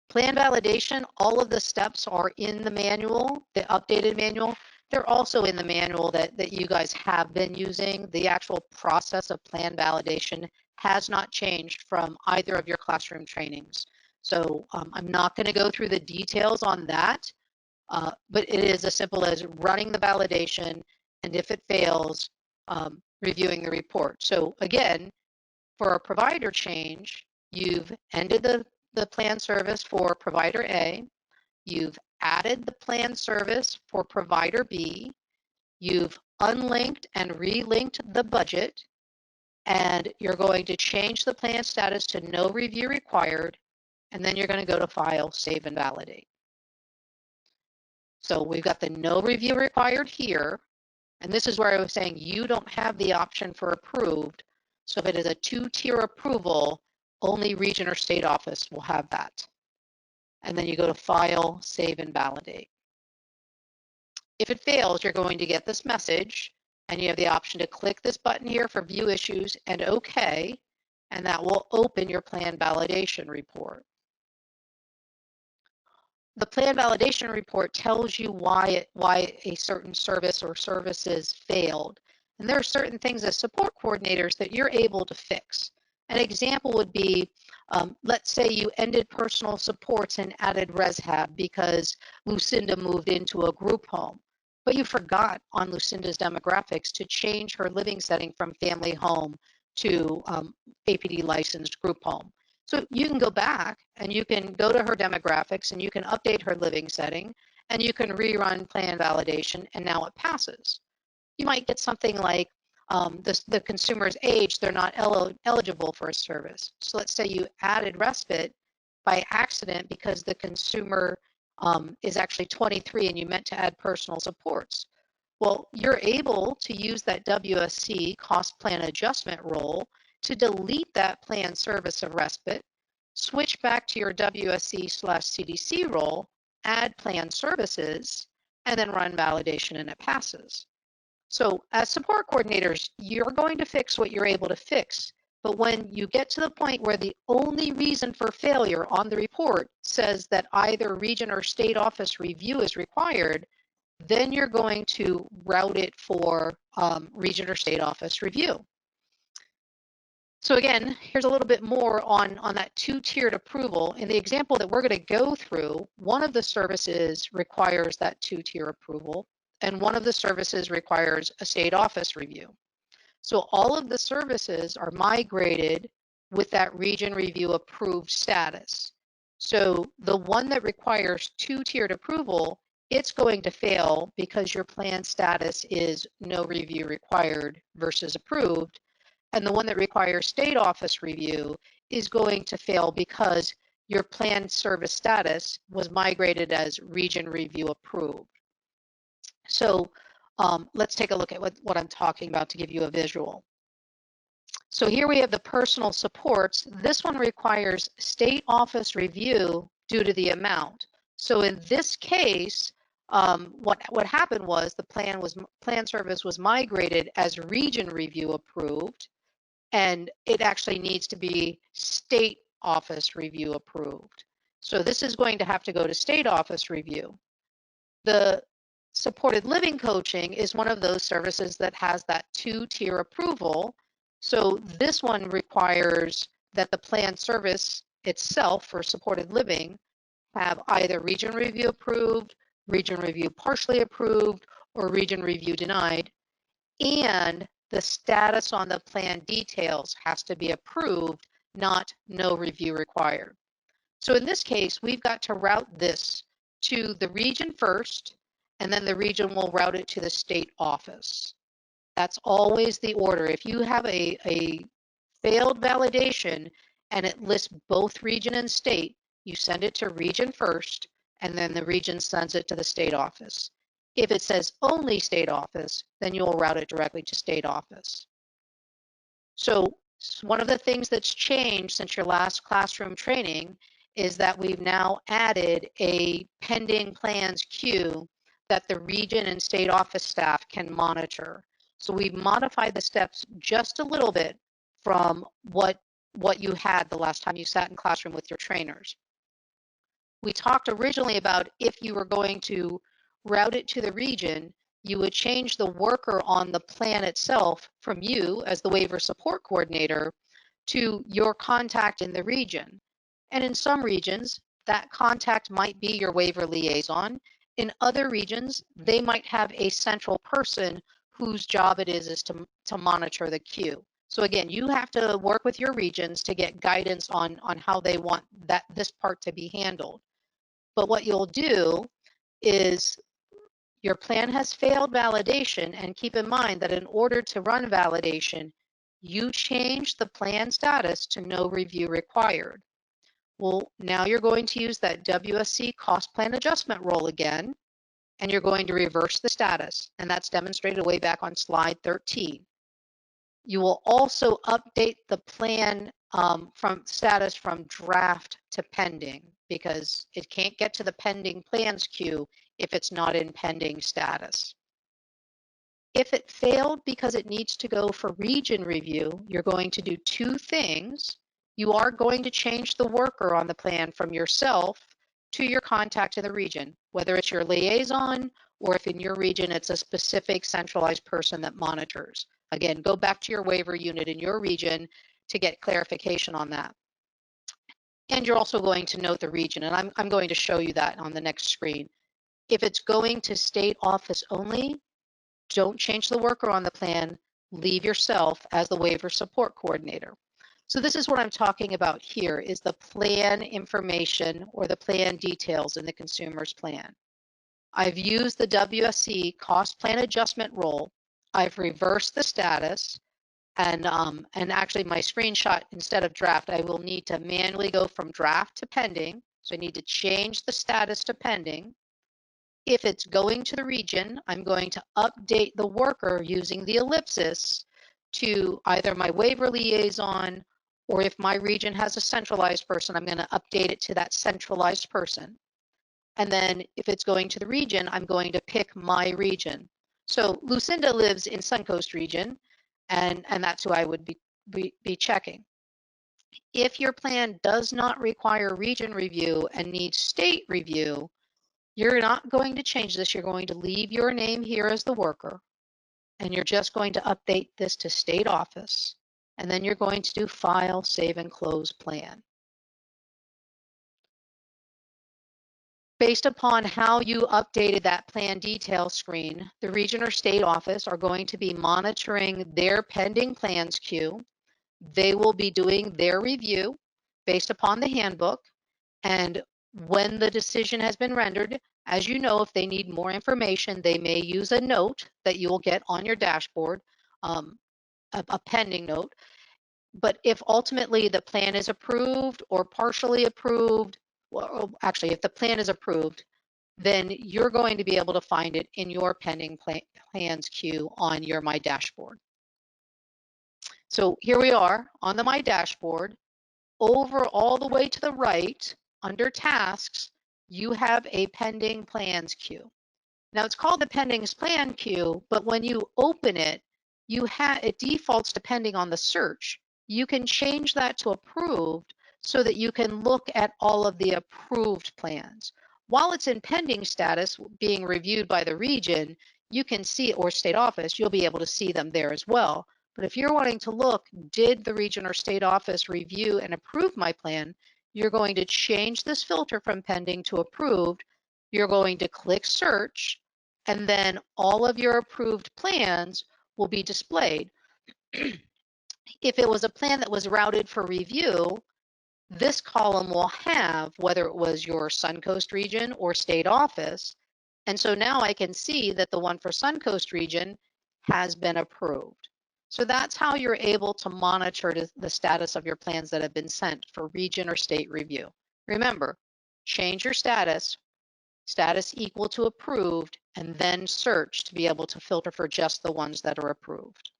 Plan validation, all of the steps are in the manual, the updated manual. They're also in the manual that you guys have been using. The actual process of plan validation has not changed from either of your classroom trainings. So I'm not going to go through the details on that, but it is as simple as running the validation, and if it fails, reviewing the report. So again, for a provider change, you've ended the plan service for provider A, you've added the plan service for provider B, you've unlinked and relinked the budget, and you're going to change the plan status to no review required, and then you're going to go to File, Save, and Validate. So we've got the no review required here, and this is where I was saying you don't have the option for approved. So if it is a 2-tier approval, only region or state office will have that. And then you go to File, Save, and Validate. If it fails, you're going to get this message, and you have the option to click this button here for View Issues and OK, and that will open your plan validation report. The plan validation report tells you why a certain service or services failed. And there are certain things as support coordinators that you're able to fix. An example would be, let's say you ended personal supports and added ResHab because Lucinda moved into a group home, but you forgot on Lucinda's demographics to change her living setting from family home to APD licensed group home. So you can go back and you can go to her demographics and you can update her living setting and you can rerun plan validation, and now it passes. You might get something like the consumer's age, they're not eligible for a service. So let's say you added respite by accident because the consumer is actually 23 and you meant to add personal supports. Well, you're able to use that WSC cost plan adjustment role to delete that plan service of respite, switch back to your WSC/CDC role, add plan services, and then run validation, and it passes. So as support coordinators, you're going to fix what you're able to fix. But when you get to the point where the only reason for failure on the report says that either region or state office review is required, then you're going to route it for region or state office review. So again, here's a little bit more on that two-tiered approval. In the example that we're going to go through, one of the services requires that two-tier approval, and one of the services requires a state office review. So all of the services are migrated with that region review approved status. So the one that requires two-tiered approval, it's going to fail because your plan status is no review required versus approved. And the one that requires state office review is going to fail because your plan service status was migrated as region review approved. So let's take a look at what I'm talking about to give you a visual. So here we have the personal supports. This one requires state office review due to the amount. So in this case, what happened was the plan service was migrated as region review approved, and it actually needs to be state office review approved. So this is going to have to go to state office review. The supported living coaching is one of those services that has that two-tier approval. So this one requires that the plan service itself for supported living have either region review approved, region review partially approved, or region review denied, and the status on the plan details has to be approved, not no review required. So in this case, we've got to route this to the region first, and then the region will route it to the state office. That's always the order. If you have a failed validation and it lists both region and state, you send it to region first, and then the region sends it to the state office. If it says only state office, then you'll route it directly to state office. So one of the things that's changed since your last classroom training is that we've now added a pending plans queue that the region and state office staff can monitor. So we've modified the steps just a little bit from what you had the last time you sat in classroom with your trainers. We talked originally about if you were going to route it to the region, you would change the worker on the plan itself from you as the waiver support coordinator to your contact in the region. And in some regions, that contact might be your waiver liaison. In other regions, they might have a central person whose job it is to monitor the queue. So again, you have to work with your regions to get guidance on how they want this part to be handled. But what you'll do is your plan has failed validation, and keep in mind that in order to run validation, you change the plan status to no review required. Well, now you're going to use that WSC cost plan adjustment role again, and you're going to reverse the status, and that's demonstrated way back on slide 13. You will also update the plan from status from draft to pending, because it can't get to the pending plans queue if it's not in pending status. If it failed because it needs to go for region review, you're going to do two things. You are going to change the worker on the plan from yourself to your contact in the region, whether it's your liaison or if in your region it's a specific centralized person that monitors. Again, go back to your waiver unit in your region to get clarification on that. And you're also going to note the region, and I'm going to show you that on the next screen. If it's going to state office only, don't change the worker on the plan, leave yourself as the waiver support coordinator. So this is what I'm talking about here, is the plan information or the plan details in the consumer's plan. I've used the WSC cost plan adjustment role. I've reversed the status, and actually my screenshot, instead of draft, I will need to manually go from draft to pending. So I need to change the status to pending. If it's going to the region, I'm going to update the worker using the ellipsis to either my waiver liaison, or if my region has a centralized person, I'm going to update it to that centralized person. And then if it's going to the region, I'm going to pick my region. So Lucinda lives in Suncoast region, and that's who I would be checking. If your plan does not require region review and needs state review, you're not going to change this. You're going to leave your name here as the worker, and you're just going to update this to state office. And then you're going to do file, save, and close plan. Based upon how you updated that plan detail screen, the region or state office are going to be monitoring their pending plans queue. They will be doing their review based upon the handbook. And when the decision has been rendered, as you know, if they need more information, they may use a note that you will get on your dashboard, a pending note. But if ultimately the plan is approved or partially approved, well, actually, if the plan is approved, then you're going to be able to find it in your pending plans queue on your My Dashboard. So here we are on the My Dashboard. Over all the way to the right, under tasks, you have a pending plans queue. Now it's called the pending plan queue, but when you open it, it defaults depending on the search. You can change that to approved so that you can look at all of the approved plans. While it's in pending status, being reviewed by the region, you can see, or state office, you'll be able to see them there as well. But if you're wanting to look, did the region or state office review and approve my plan, you're going to change this filter from pending to approved. You're going to click search, and then all of your approved plans will be displayed. If it was a plan that was routed for review, this column will have whether it was your Suncoast region or state office. And so now I can see that the one for Suncoast region has been approved. So that's how you're able to monitor the status of your plans that have been sent for region or state review. Remember, change your status equal to approved, and then search to be able to filter for just the ones that are approved.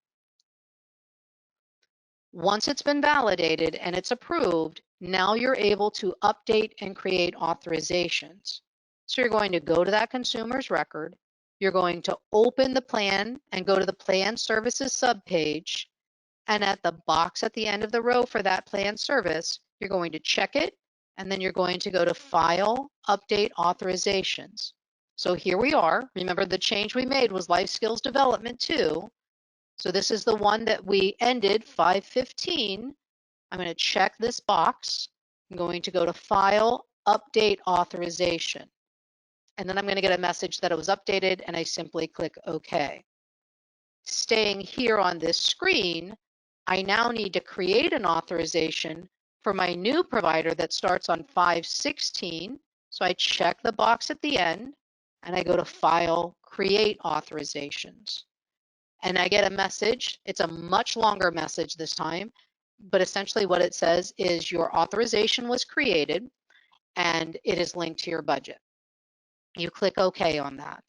Once it's been validated and it's approved, now you're able to update and create authorizations. So you're going to go to that consumer's record, you're going to open the plan and go to the Plan Services subpage, and at the box at the end of the row for that plan service, you're going to check it, and then you're going to go to File, Update Authorizations. So here we are. Remember, the change we made was Life Skills Development 2. So this is the one that we ended 5/15. I'm going to check this box. I'm going to go to File, Update Authorization. And then I'm going to get a message that it was updated, and I simply click OK. Staying here on this screen, I now need to create an authorization for my new provider that starts on 5/16. So I check the box at the end, and I go to File, Create Authorizations. And I get a message. It's a much longer message this time, but essentially what it says is your authorization was created and it is linked to your budget. You click OK on that.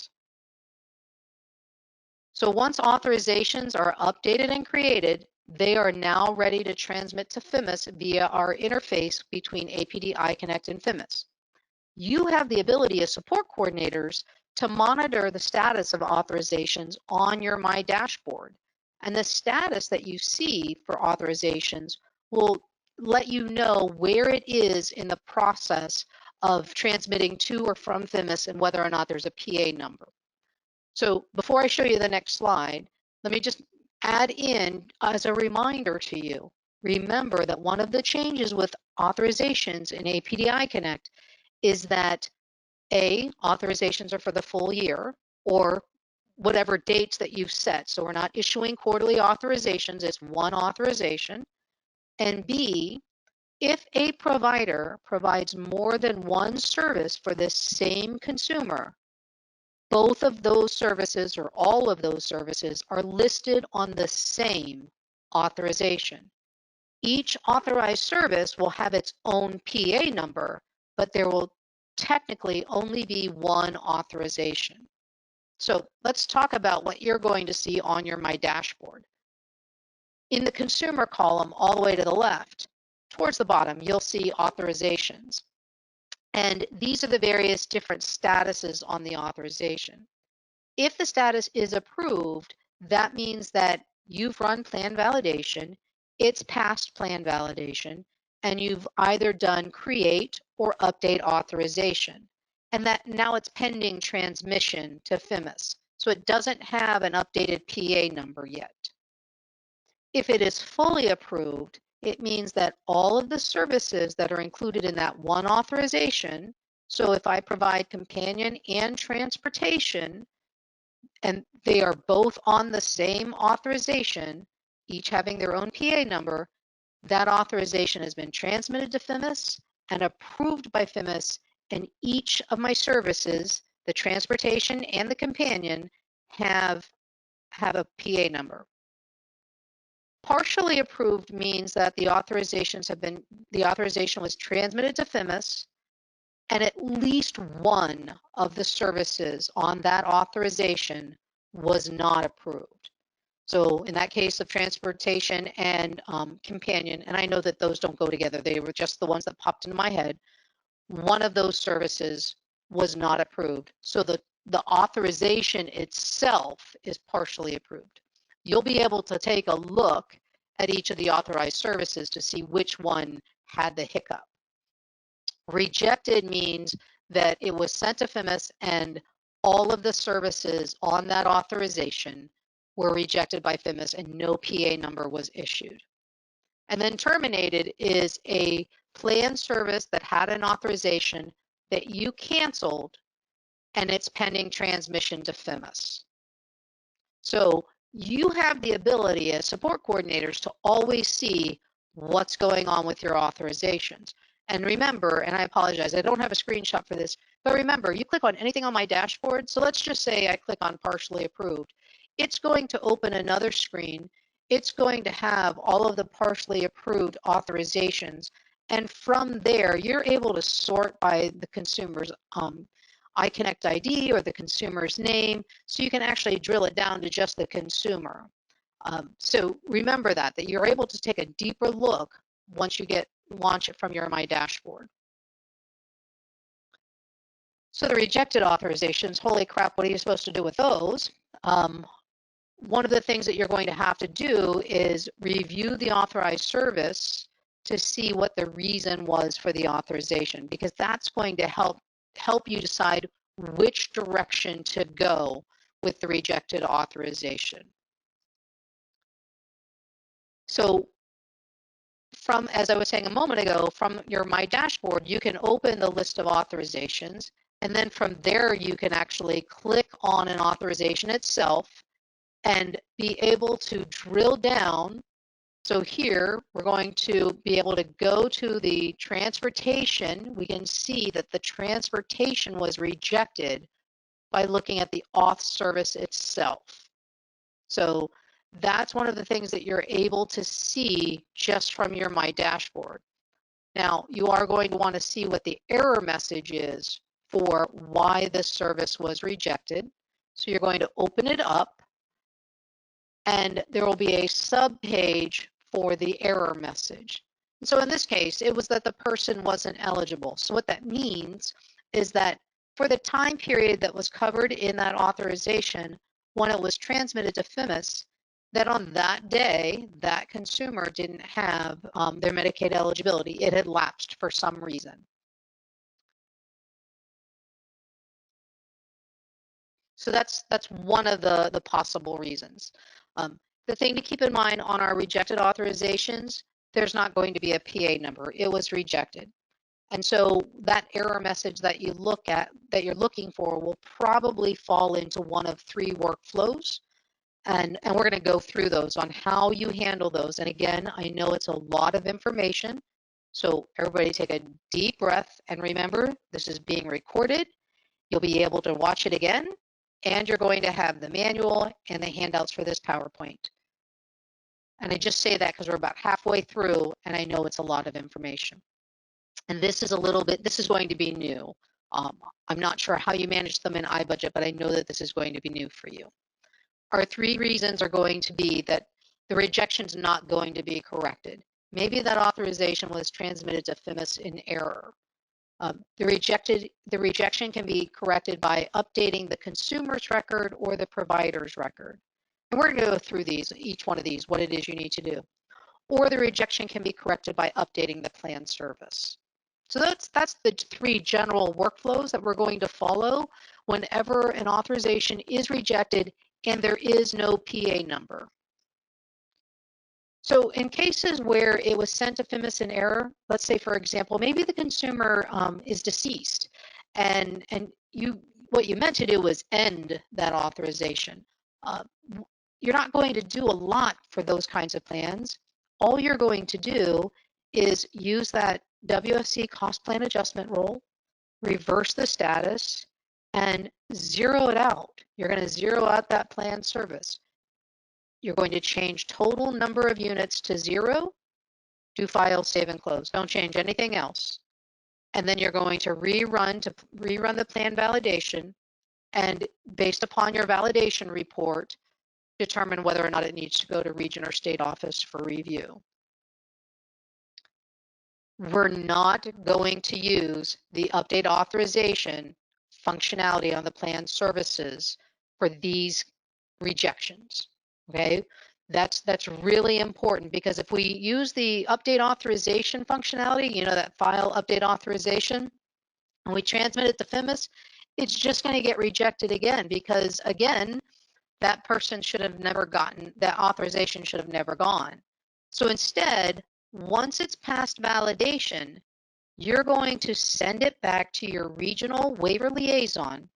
So once authorizations are updated and created, They are now ready to transmit to FMIS via our interface between APD, iConnect, and FMIS. You have the ability as support coordinators to monitor the status of authorizations on your My Dashboard. And the status that you see for authorizations will let you know where it is in the process of transmitting to or from FMIS and whether or not there's a PA number. So before I show you the next slide, let me just add in as a reminder to you. Remember that one of the changes with authorizations in APD iConnect is that authorizations are for the full year or whatever dates that you've set. So we're not issuing quarterly authorizations, it's one authorization. And B, if a provider provides more than one service for the same consumer, both of those services or all of those services are listed on the same authorization. Each authorized service will have its own PA number, but there will technically only be one authorization. So let's talk about what you're going to see on your My Dashboard. In the consumer column all the way to the left, towards the bottom, you'll see authorizations. And these are the various different statuses on the authorization. If the status is approved, that means that you've run plan validation, it's passed plan validation, and you've either done create or update authorization. And that now it's pending transmission to FMIS. So it doesn't have an updated PA number yet. If it is fully approved, it means that all of the services that are included in that one authorization, so if I provide companion and transportation, and they are both on the same authorization, each having their own PA number, that authorization has been transmitted to FMIS and approved by FMIS, and each of my services, the transportation and the companion, have a PA number. Partially approved means that the authorization was transmitted to FMIS, and at least one of the services on that authorization was not approved. So in that case of transportation and companion, and I know that those don't go together, they were just the ones that popped into my head, one of those services was not approved. So the authorization itself is partially approved. You'll be able to take a look at each of the authorized services to see which one had the hiccup. Rejected means that it was sent to FMIS and all of the services on that authorization were rejected by FMIS and no PA number was issued. And then terminated is a plan service that had an authorization that you canceled and it's pending transmission to FMIS. So you have the ability as support coordinators to always see what's going on with your authorizations. And remember, and I apologize, I don't have a screenshot for this, but remember, you click on anything on my dashboard. So let's just say I click on partially approved. It's going to open another screen. It's going to have all of the partially approved authorizations. And from there, you're able to sort by the consumer's iConnect ID or the consumer's name, so you can actually drill it down to just the consumer. So remember that you're able to take a deeper look once you launch it from your My Dashboard. So the rejected authorizations, holy crap, what are you supposed to do with those? One of the things that you're going to have to do is review the authorized service to see what the reason was for the authorization, because that's going to help you decide which direction to go with the rejected authorization. So as I was saying a moment ago, from your My Dashboard, you can open the list of authorizations, and then from there you can actually click on an authorization itself and be able to drill down. So here we're going to be able to go to the transportation. We can see that the transportation was rejected by looking at the auth service itself. So that's one of the things that you're able to see just from your My Dashboard. Now, you are going to want to see what the error message is for why this service was rejected. So you're going to open it up. and there will be a sub-page for the error message. And so in this case, it was that the person wasn't eligible. So what that means is that for the time period that was covered in that authorization, when it was transmitted to FMIS, that on that day, that consumer didn't have their Medicaid eligibility. It had lapsed for some reason. So that's one of the possible reasons. The thing to keep in mind on our rejected authorizations, there's not going to be a PA number. It was rejected. And so that error message that you look at, that you're looking for, will probably fall into one of 3 workflows. And we're going to go through those on how you handle those. And again, I know it's a lot of information. So everybody take a deep breath and remember, this is being recorded. You'll be able to watch it again, and you're going to have the manual and the handouts for this PowerPoint. And I just say that because we're about halfway through, and I know it's a lot of information. And this is this is going to be new. I'm not sure how you manage them in iBudget, but I know that this is going to be new for you. Our 3 reasons are going to be that the rejection is not going to be corrected. Maybe that authorization was transmitted to FMIS in error. The rejection can be corrected by updating the consumer's record or the provider's record. And we're going to go through each one of these, what it is you need to do. Or the rejection can be corrected by updating the plan service. So that's the 3 general workflows that we're going to follow whenever an authorization is rejected and there is no PA number. So in cases where it was sent to FMIS in error, let's say, for example, maybe the consumer is deceased and what you meant to do was end that authorization. You're not going to do a lot for those kinds of plans. All you're going to do is use that WSC cost plan adjustment rule, reverse the status, and zero it out. You're going to zero out that plan service. You're going to change total number of units to 0, do file, save, and close. Don't change anything else. And then you're going to rerun the plan validation, and based upon your validation report, determine whether or not it needs to go to region or state office for review. We're not going to use the update authorization functionality on the plan services for these rejections. Okay, that's really important, because if we use the update authorization functionality, you know, that file update authorization, and we transmit it to FMIS, it's just going to get rejected again, because again, that person should have never gotten, that authorization should have never gone. So instead, once it's passed validation, you're going to send it back to your regional waiver liaison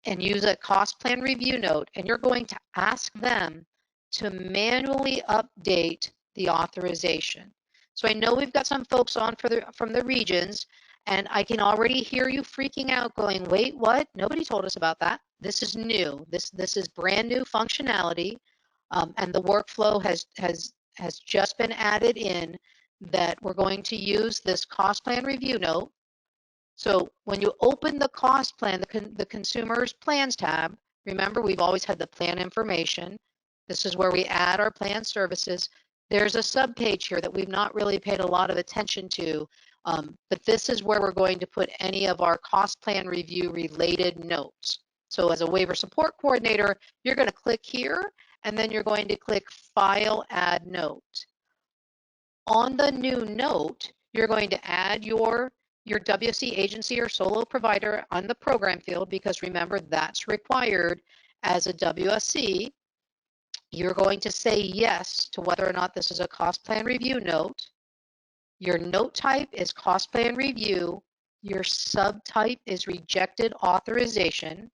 and use a cost plan review note, and you're going to ask them to manually update the authorization. So I know we've got some folks on from the regions, and I can already hear you freaking out going, wait, what? Nobody told us about that. This is new. This is brand new functionality, and the workflow has just been added in, that we're going to use this cost plan review note. So when you open the cost plan, the consumer's plans tab, remember we've always had the plan information. This is where we add our plan services. There's a subpage here that we've not really paid a lot of attention to, but this is where we're going to put any of our cost plan review related notes. So as a waiver support coordinator, you're going to click here, and then you're going to click File, Add Note. On the new note, you're going to add your WSC agency or solo provider on the program field, because remember, that's required as a WSC. You're going to say yes to whether or not this is a cost plan review note. Your note type is cost plan review. Your subtype is rejected authorization.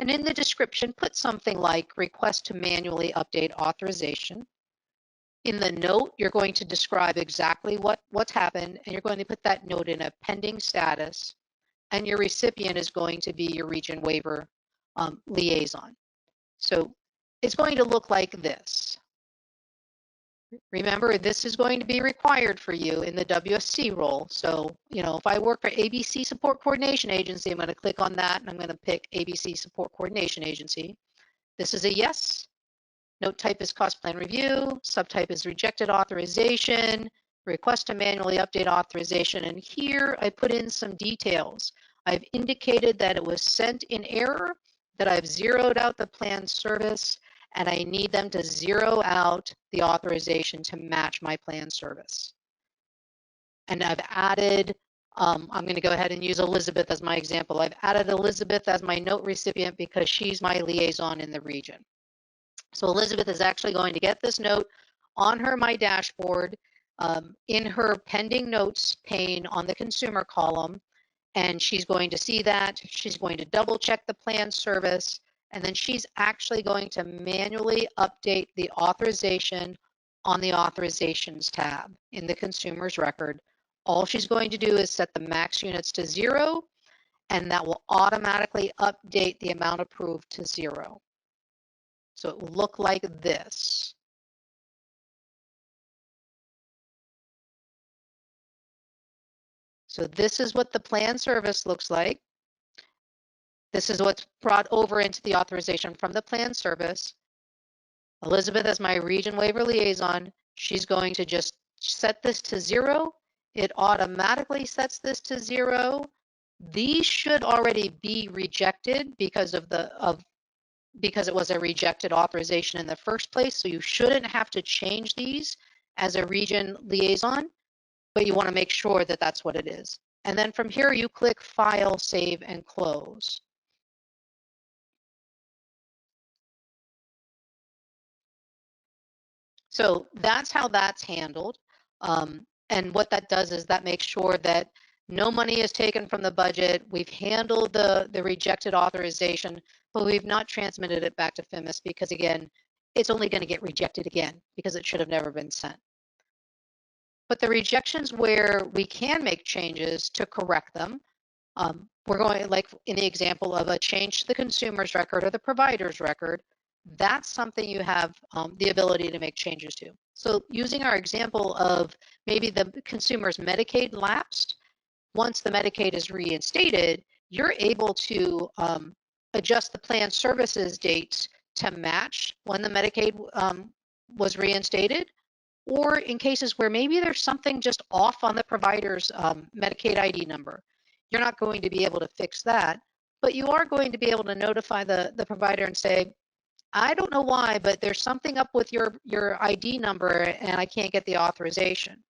And in the description, put something like request to manually update authorization. In the note, you're going to describe exactly what's happened, and you're going to put that note in a pending status, and your recipient is going to be your region waiver liaison. So it's going to look like this. Remember, this is going to be required for you in the WSC role. So, you know, if I work for ABC Support Coordination Agency, I'm going to click on that, and I'm going to pick ABC Support Coordination Agency. This is a yes. Note type is cost plan review, subtype is rejected authorization, request to manually update authorization, and here I put in some details. I've indicated that it was sent in error, that I've zeroed out the plan service, and I need them to zero out the authorization to match my plan service. And I've added, I'm going to go ahead and use Elizabeth as my example. I've added Elizabeth as my note recipient because she's my liaison in the region. So Elizabeth is actually going to get this note on her My Dashboard in her pending notes pane on the consumer column. And she's going to see that. She's going to double check the plan service. And then she's actually going to manually update the authorization on the authorizations tab in the consumer's record. All she's going to do is set the max units to 0, and that will automatically update the amount approved to 0. So it will look like this. So this is what the plan service looks like. This is what's brought over into the authorization from the plan service. Elizabeth, as my region waiver liaison, she's going to just set this to 0. It automatically sets this to 0. These should already be rejected because of because it was a rejected authorization in the first place. So you shouldn't have to change these as a region liaison, but you want to make sure that that's what it is. And then from here, you click File, Save, and Close. So that's how that's handled. And what that does is that makes sure that no money is taken from the budget. We've handled the rejected authorization, but we've not transmitted it back to FMIS because, again, it's only going to get rejected again because it should have never been sent. But the rejections where we can make changes to correct them, we're going, like in the example of a change to the consumer's record or the provider's record, that's something you have the ability to make changes to. So using our example of maybe the consumer's Medicaid lapsed, once the Medicaid is reinstated, you're able to adjust the plan services dates to match when the Medicaid was reinstated, or in cases where maybe there's something just off on the provider's Medicaid ID number. You're not going to be able to fix that, but you are going to be able to notify the provider and say, I don't know why, but there's something up with your ID number and I can't get the authorization.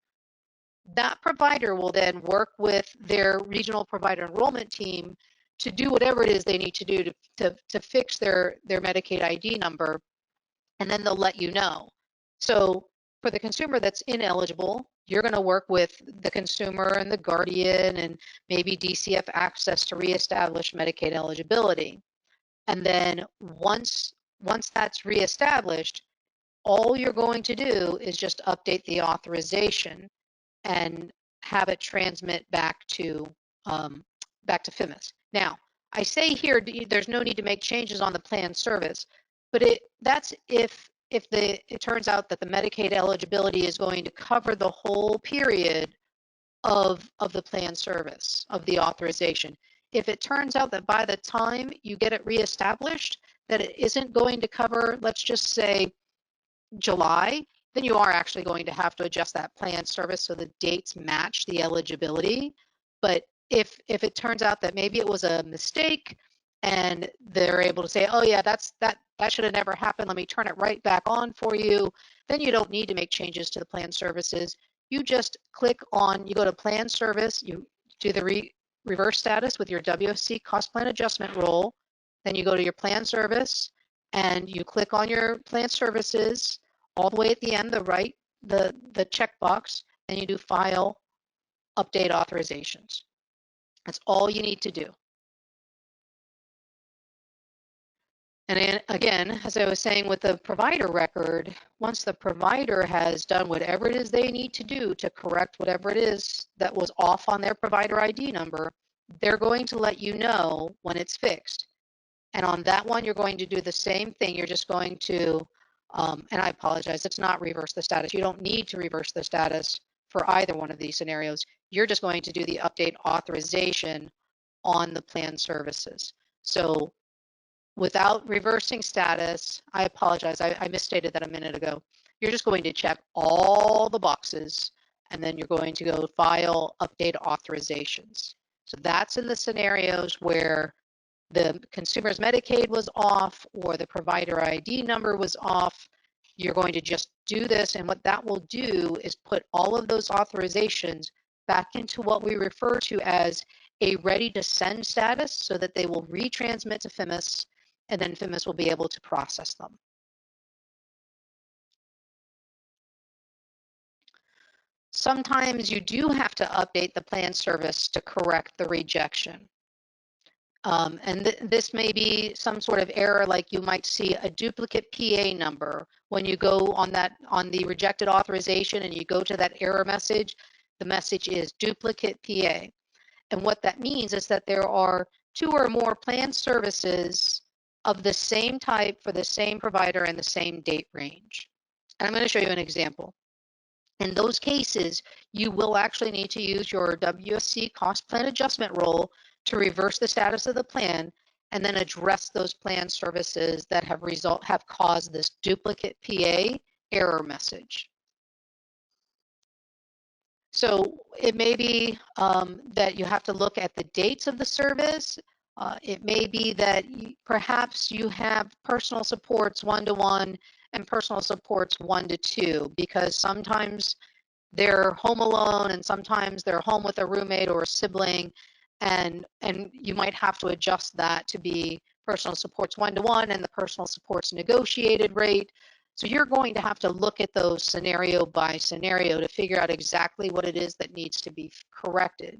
That provider will then work with their regional provider enrollment team to do whatever it is they need to do to fix their Medicaid ID number, and then they'll let you know. So for the consumer that's ineligible, you're going to work with the consumer and the guardian and maybe DCF access to reestablish Medicaid eligibility. And then once that's reestablished, all you're going to do is just update the authorization and have it transmit back to FMIS. Now, I say here there's no need to make changes on the plan service, but that's if it turns out that the Medicaid eligibility is going to cover the whole period of the plan service, of the authorization. If it turns out that by the time you get it reestablished, that it isn't going to cover, let's just say, July, then you are actually going to have to adjust that plan service so the dates match the eligibility. But if it turns out that maybe it was a mistake and they're able to say, oh yeah, that should have never happened, let me turn it right back on for you, then you don't need to make changes to the plan services. You just click on, you go to plan service, you do the reverse status with your WSC cost plan adjustment role, then you go to your plan service and you click on your plan services all the way at the end, the checkbox, and you do File, Update Authorizations. That's all you need to do. And again, as I was saying with the provider record, once the provider has done whatever it is they need to do to correct whatever it is that was off on their provider ID number, they're going to let you know when it's fixed. And on that one, you're going to do the same thing. You're just going to, and I apologize, it's not reverse the status. You don't need to reverse the status for either one of these scenarios. You're just going to do the update authorization on the plan services. So without reversing status, I apologize, I misstated that a minute ago. You're just going to check all the boxes, and then you're going to go File, Update Authorizations. So that's in the scenarios where the consumer's Medicaid was off or the provider ID number was off. You're going to just do this, and what that will do is put all of those authorizations back into what we refer to as a ready to send status, so that they will retransmit to FMIS, and then FMIS will be able to process them. Sometimes you do have to update the plan service to correct the rejection. This may be some sort of error, like you might see a duplicate PA number when you go on the rejected authorization and you go to that error message. The message is duplicate PA. And what that means is that there are 2 or more plan services of the same type for the same provider and the same date range. And I'm going to show you an example. In those cases, you will actually need to use your WSC cost plan adjustment role to reverse the status of the plan and then address those plan services that have caused this duplicate PA error message. So it may be that you have to look at the dates of the service. It may be that perhaps you have personal supports 1-to-1 and personal supports 1-to-2, because sometimes they're home alone and sometimes they're home with a roommate or a sibling, and you might have to adjust that to be personal supports 1-to-1 and the personal supports negotiated rate. So you're going to have to look at those scenario by scenario to figure out exactly what it is that needs to be corrected.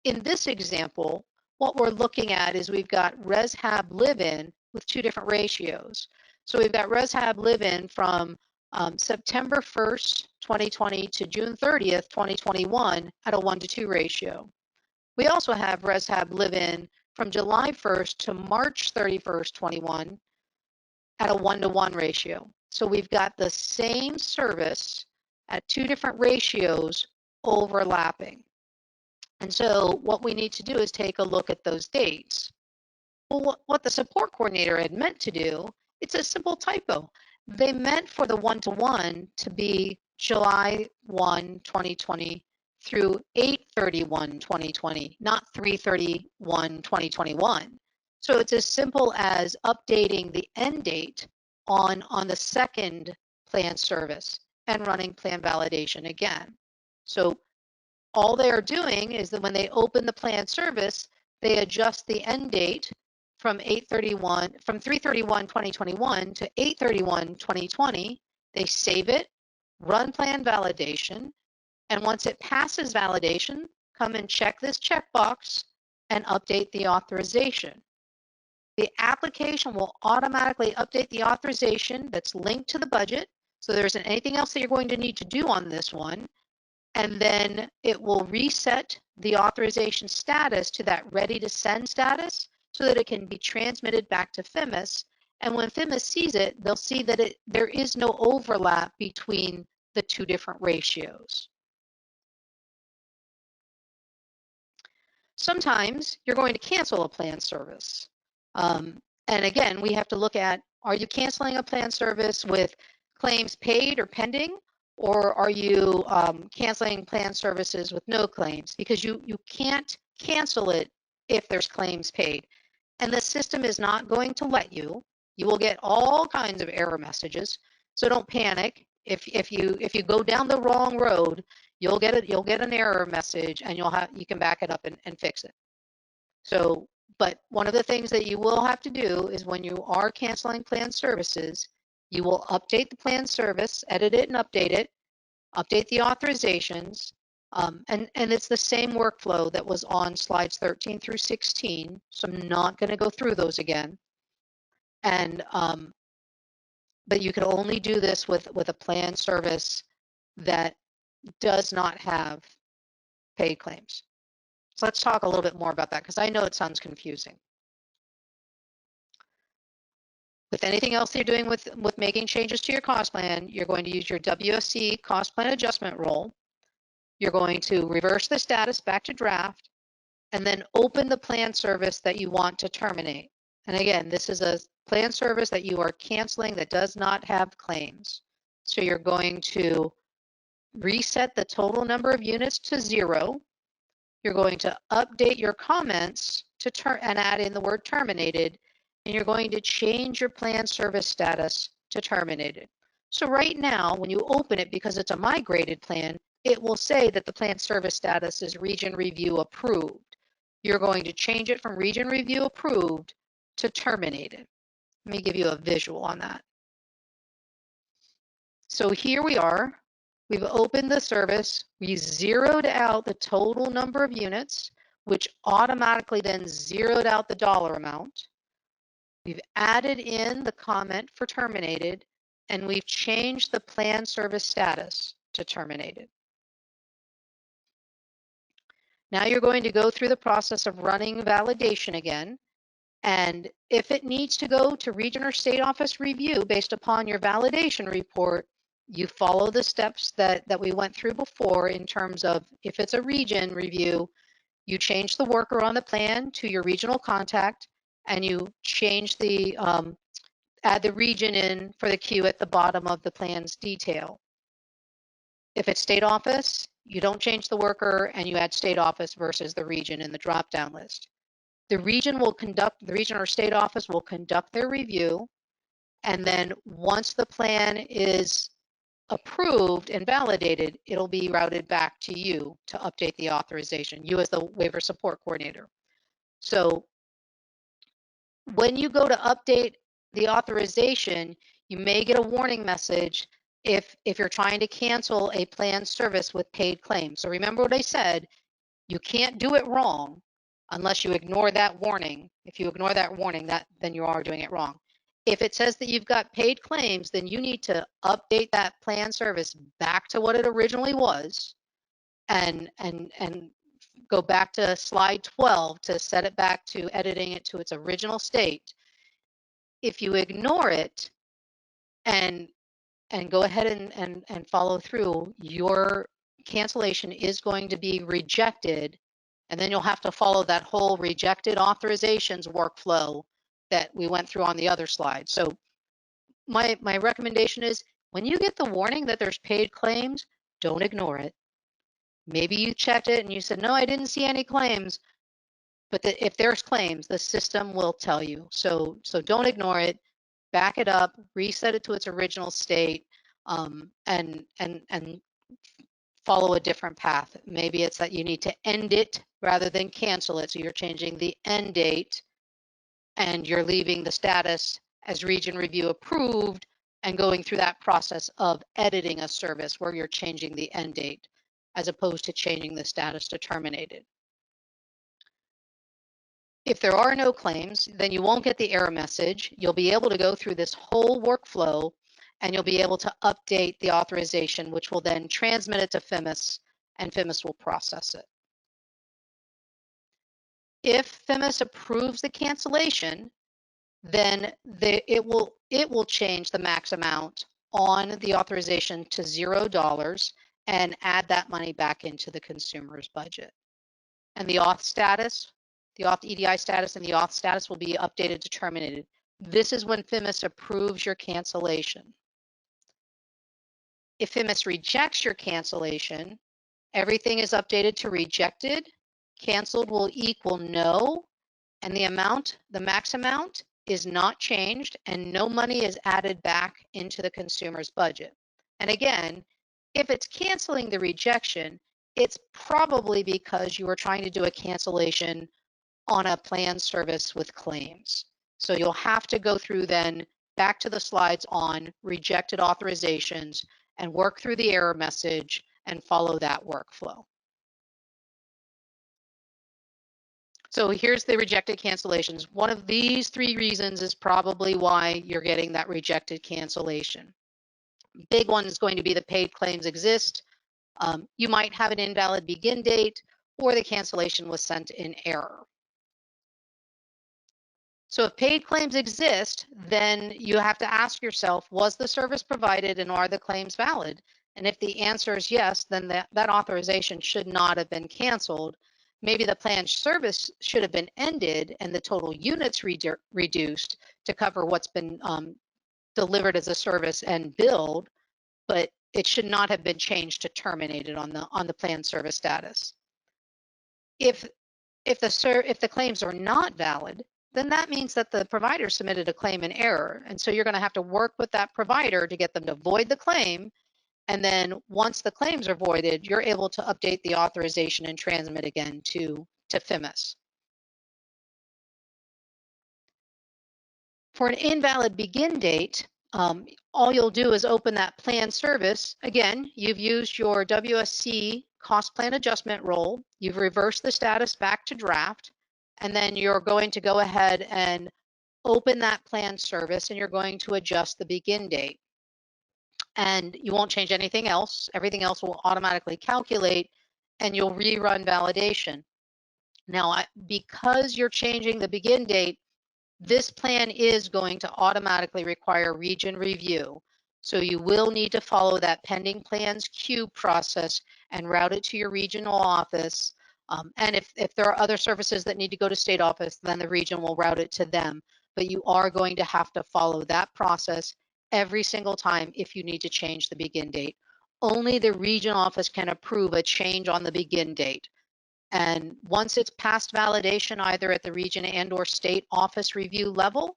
In this example, what we're looking at is we've got ResHab live-in with 2 different ratios. So we've got ResHab live-in from September 1st, 2020 to June 30th, 2021 at a 1-to-2 ratio. We also have ResHab live-in from July 1st to March 31st, 21 at a 1-to-1 ratio. So we've got the same service at 2 different ratios overlapping. And so what we need to do is take a look at those dates. Well, what the support coordinator had meant to do, it's a simple typo. They meant for the 1-to-1 to be July 1, 2020 through 8/31, 2020, not 3/31, 2021. So it's as simple as updating the end date on the second plan service and running plan validation again. So all they are doing is that when they open the plan service, they adjust the end date from 3/31, 2021 to 8/31, 2020. They save it, run plan validation, and once it passes validation, come and check this checkbox and update the authorization. The application will automatically update the authorization that's linked to the budget. So there isn't anything else that you're going to need to do on this one. And then it will reset the authorization status to that ready to send status so that it can be transmitted back to FMIS. And when FMIS sees it, they'll see that there is no overlap between the 2 different ratios. Sometimes you're going to cancel a plan service. And again, we have to look at, are you canceling a plan service with claims paid or pending? Or are you canceling plan services with no claims? Because you can't cancel it if there's claims paid. And the system is not going to let you. You will get all kinds of error messages. So don't panic. If you go down the wrong road, you'll get an error message, and you can back it up and fix it. So, but one of the things that you will have to do is when you are canceling plan services, you will update the plan service, edit it and update it, update the authorizations, and it's the same workflow that was on slides 13 through 16. So I'm not going to go through those again. And but you can only do this with a plan service that does not have paid claims. So let's talk a little bit more about that, because I know it sounds confusing. With anything else you're doing with making changes to your cost plan, you're going to use your WSC cost plan adjustment role. You're going to reverse the status back to draft, and then open the plan service that you want to terminate. And again, this is a plan service that you are canceling that does not have claims. So you're going to reset the total number of units to 0. You're going to update your comments to and add in the word terminated, and you're going to change your plan service status to terminated. So right now, when you open it, because it's a migrated plan, it will say that the plan service status is region review approved. You're going to change it from region review approved to terminated. Let me give you a visual on that. So here we are. We've opened the service. We zeroed out the total number of units, which automatically then zeroed out the dollar amount. We've added in the comment for terminated, and we've changed the plan service status to terminated. Now you're going to go through the process of running validation again. And if it needs to go to region or state office review based upon your validation report, you follow the steps that we went through before in terms of if it's a region review, you change the worker on the plan to your regional contact, and you change the, add the region in for the queue at the bottom of the plan's detail. If it's state office, you don't change the worker and you add state office versus the region in the drop-down list. The region or state office will conduct their review, and then once the plan is approved and validated, it'll be routed back to you to update the authorization, you as the waiver support coordinator. So when you go to update the authorization, you may get a warning message if you're trying to cancel a plan service with paid claims. So remember what I said, you can't do it wrong unless you ignore that warning. If you ignore that warning, then you are doing it wrong. If it says that you've got paid claims, then you need to update that plan service back to what it originally was and go back to slide 12 to set it back to editing it to its original state. If you ignore it and go ahead and follow through, your cancellation is going to be rejected, and then you'll have to follow that whole rejected authorizations workflow that we went through on the other slide. So my recommendation is when you get the warning that there's paid claims, don't ignore it. Maybe you checked it and you said, no, I didn't see any claims. But if there's claims, the system will tell you. So don't ignore it. Back it up, reset it to its original state, and follow a different path. Maybe it's that you need to end it rather than cancel it. So you're changing the end date and you're leaving the status as region review approved and going through that process of editing a service where you're changing the end date as opposed to changing the status to terminated. If there are no claims, then you won't get the error message. You'll be able to go through this whole workflow and you'll be able to update the authorization, which will then transmit it to FMIS, and FMIS will process it. If FMIS approves the cancellation, then it will change the max amount on the authorization to $0 and add that money back into the consumer's budget. And the auth status, the auth EDI status and the auth status will be updated to terminated. This is when FMIS approves your cancellation. If FMIS rejects your cancellation, everything is updated to rejected. Canceled will equal no, and the max amount is not changed, and no money is added back into the consumer's budget. And again, if it's canceling the rejection, it's probably because you were trying to do a cancellation on a plan service with claims. So you'll have to go through then back to the slides on rejected authorizations and work through the error message and follow that workflow. So here's the rejected cancellations. One of these 3 reasons is probably why you're getting that rejected cancellation. Big one is going to be the paid claims exist. You might have an invalid begin date, or the cancellation was sent in error. So if paid claims exist, then you have to ask yourself, was the service provided and are the claims valid? And if the answer is yes, then that authorization should not have been canceled. maybe the plan service should have been ended and the total units reduced to cover what's been delivered as a service and billed, but it should not have been changed to terminated on the plan service status. If the claims are not valid, then that means that the provider submitted a claim in error. And so you're going to have to work with that provider to get them to void the claim. And then once the claims are voided, you're able to update the authorization and transmit again to FMIS. For an invalid begin date, all you'll do is open that plan service. Again, you've used your WSC cost plan adjustment role. You've reversed the status back to draft. And then you're going to go ahead and open that plan service and you're going to adjust the begin date. And you won't change anything else. Everything else will automatically calculate and you'll rerun validation. Now, because you're changing the begin date, this plan is going to automatically require region review. So you will need to follow that pending plans queue process and route it to your regional office. And if there are other services that need to go to state office, then the region will route it to them. But you are going to have to follow that process every single time if you need to change the begin date. Only the region office can approve a change on the begin date. And once it's passed validation, either at the region and/or state office review level,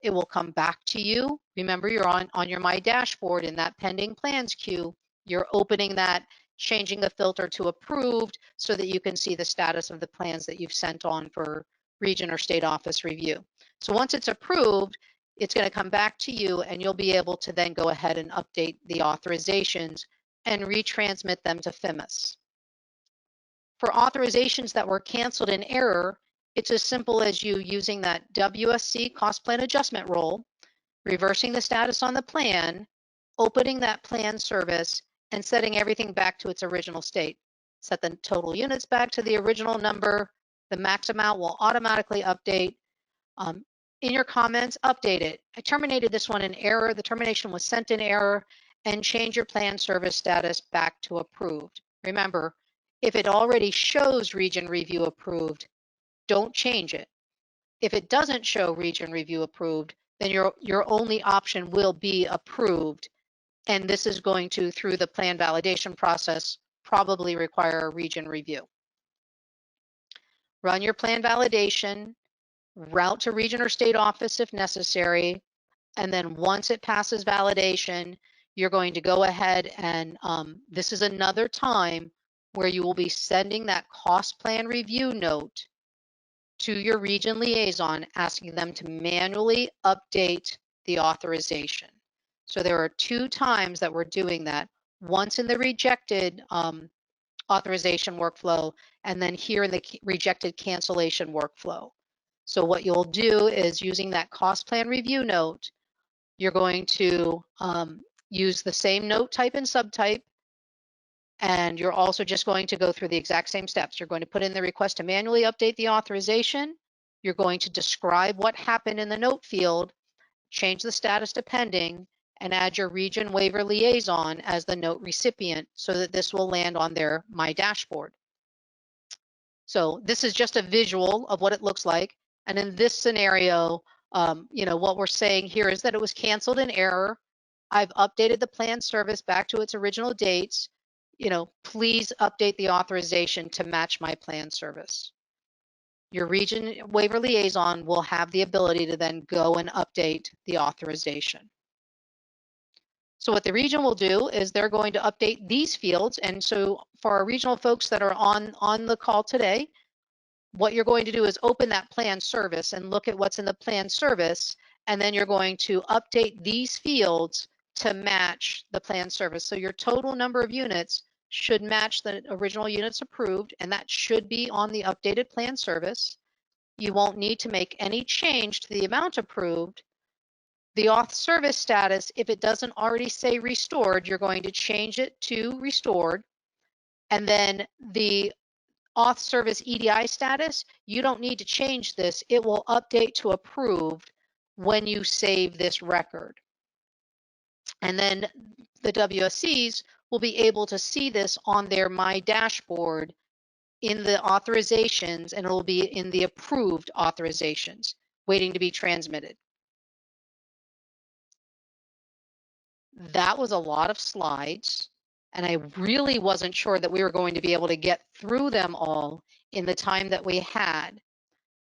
it will come back to you. Remember, you're on your My Dashboard in that pending plans queue. You're opening that, changing the filter to approved so that you can see the status of the plans that you've sent on for region or state office review. So once it's approved, it's going to come back to you and you'll be able to then go ahead and update the authorizations and retransmit them to FMIS. For authorizations that were canceled in error, it's as simple as you using that WSC cost plan adjustment role, reversing the status on the plan, opening that plan service, and setting everything back to its original state. Set the total units back to the original number. The max amount will automatically update. In your comments, update it. I terminated this one in error. The termination was sent in error, and change your plan service status back to approved. Remember, if it already shows region review approved, don't change it. If it doesn't show region review approved, then your only option will be approved. And this is going to, through the plan validation process, probably require a region review. Run your plan validation, route to region or state office if necessary, and then once it passes validation, you're going to go ahead and this is another time where you will be sending that cost plan review note to your region liaison, asking them to manually update the authorization. So there are 2 times that we're doing that, once in the rejected authorization workflow, and then here in the rejected cancellation workflow. So what you'll do is, using that cost plan review note, you're going to use the same note type and subtype, and you're also just going to go through the exact same steps. You're going to put in the request to manually update the authorization. You're going to describe what happened in the note field, change the status to pending, and add your region waiver liaison as the note recipient so that this will land on their My Dashboard. So this is just a visual of what it looks like. And in this scenario, what we're saying here is that it was canceled in error. I've updated the plan service back to its original dates. Please update the authorization to match my plan service. Your region waiver liaison will have the ability to then go and update the authorization. So what the region will do is they're going to update these fields. And so for our regional folks that are on the call today, what you're going to do is open that plan service and look at what's in the plan service, and then you're going to update these fields to match the plan service. So your total number of units should match the original units approved, and that should be on the updated plan service. You won't need to make any change to the amount approved. The auth service status, if it doesn't already say restored, you're going to change it to restored. And then the auth service EDI status, you don't need to change this. It will update to approved when you save this record. And then the WSCs will be able to see this on their My Dashboard in the authorizations, and it will be in the approved authorizations, waiting to be transmitted. That was a lot of slides, and I really wasn't sure that we were going to be able to get through them all in the time that we had.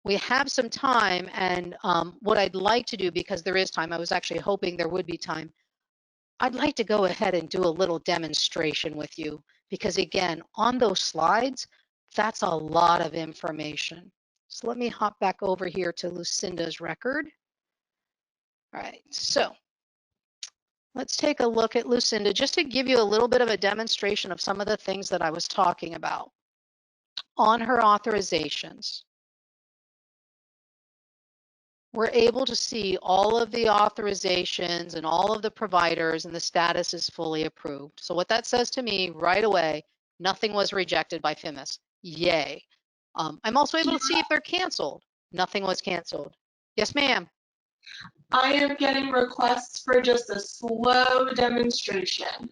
We have some time, and what I'd like to do, because there is time, I was actually hoping there would be time, I'd like to go ahead and do a little demonstration with you, because again, on those slides, that's a lot of information. So let me hop back over here to Lucinda's record. All right, so let's take a look at Lucinda, just to give you a little bit of a demonstration of some of the things that I was talking about on her authorizations. We're able to see all of the authorizations and all of the providers, and the status is fully approved. So what that says to me right away, nothing was rejected by FIMIS. Yay. I'm also able to see if they're canceled. Nothing was canceled. Yes, ma'am. I am getting requests for just a slow demonstration.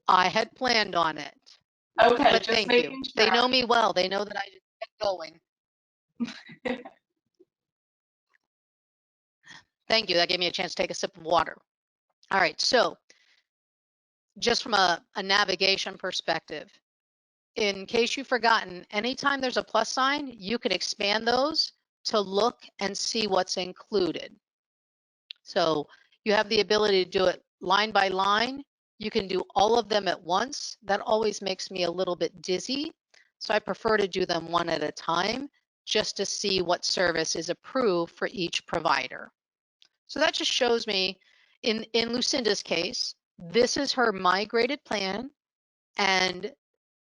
I had planned on it. Okay, But just thank making you. sure. They know me well. They know that I just kept going. Thank you. That gave me a chance to take a sip of water. All right, so just from a navigation perspective, in case you've forgotten, anytime there's a plus sign, you can expand those to look and see what's included. So you have the ability to do it line by line. You can do all of them at once. That always makes me a little bit dizzy. So I prefer to do them one at a time, just to see what service is approved for each provider. So that just shows me, in Lucinda's case, this is her migrated plan, and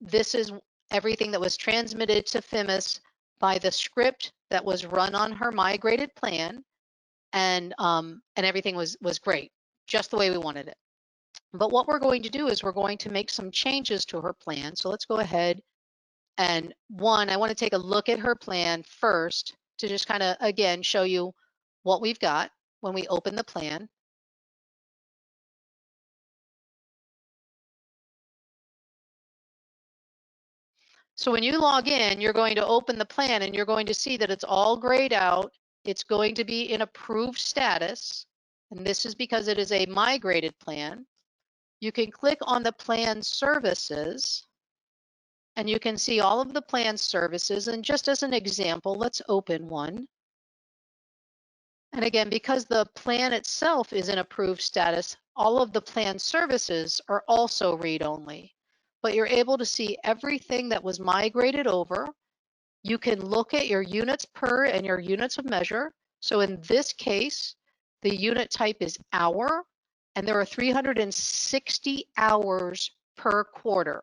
this is everything that was transmitted to FIMIS by the script that was run on her migrated plan, and everything was great, just the way we wanted it. But what we're going to do is we're going to make some changes to her plan. So let's go ahead, and I want to take a look at her plan first to just kind of, again, show you what we've got when we open the plan. So when you log in, you're going to open the plan, and you're going to see that it's all grayed out. It's going to be in approved status, and this is because it is a migrated plan. You can click on the plan services, and you can see all of the plan services. And just as an example, let's open one. And again, because the plan itself is in approved status, all of the plan services are also read-only. But you're able to see everything that was migrated over. You can look at your units per and your units of measure. So in this case, the unit type is hour, and there are 360 hours per quarter.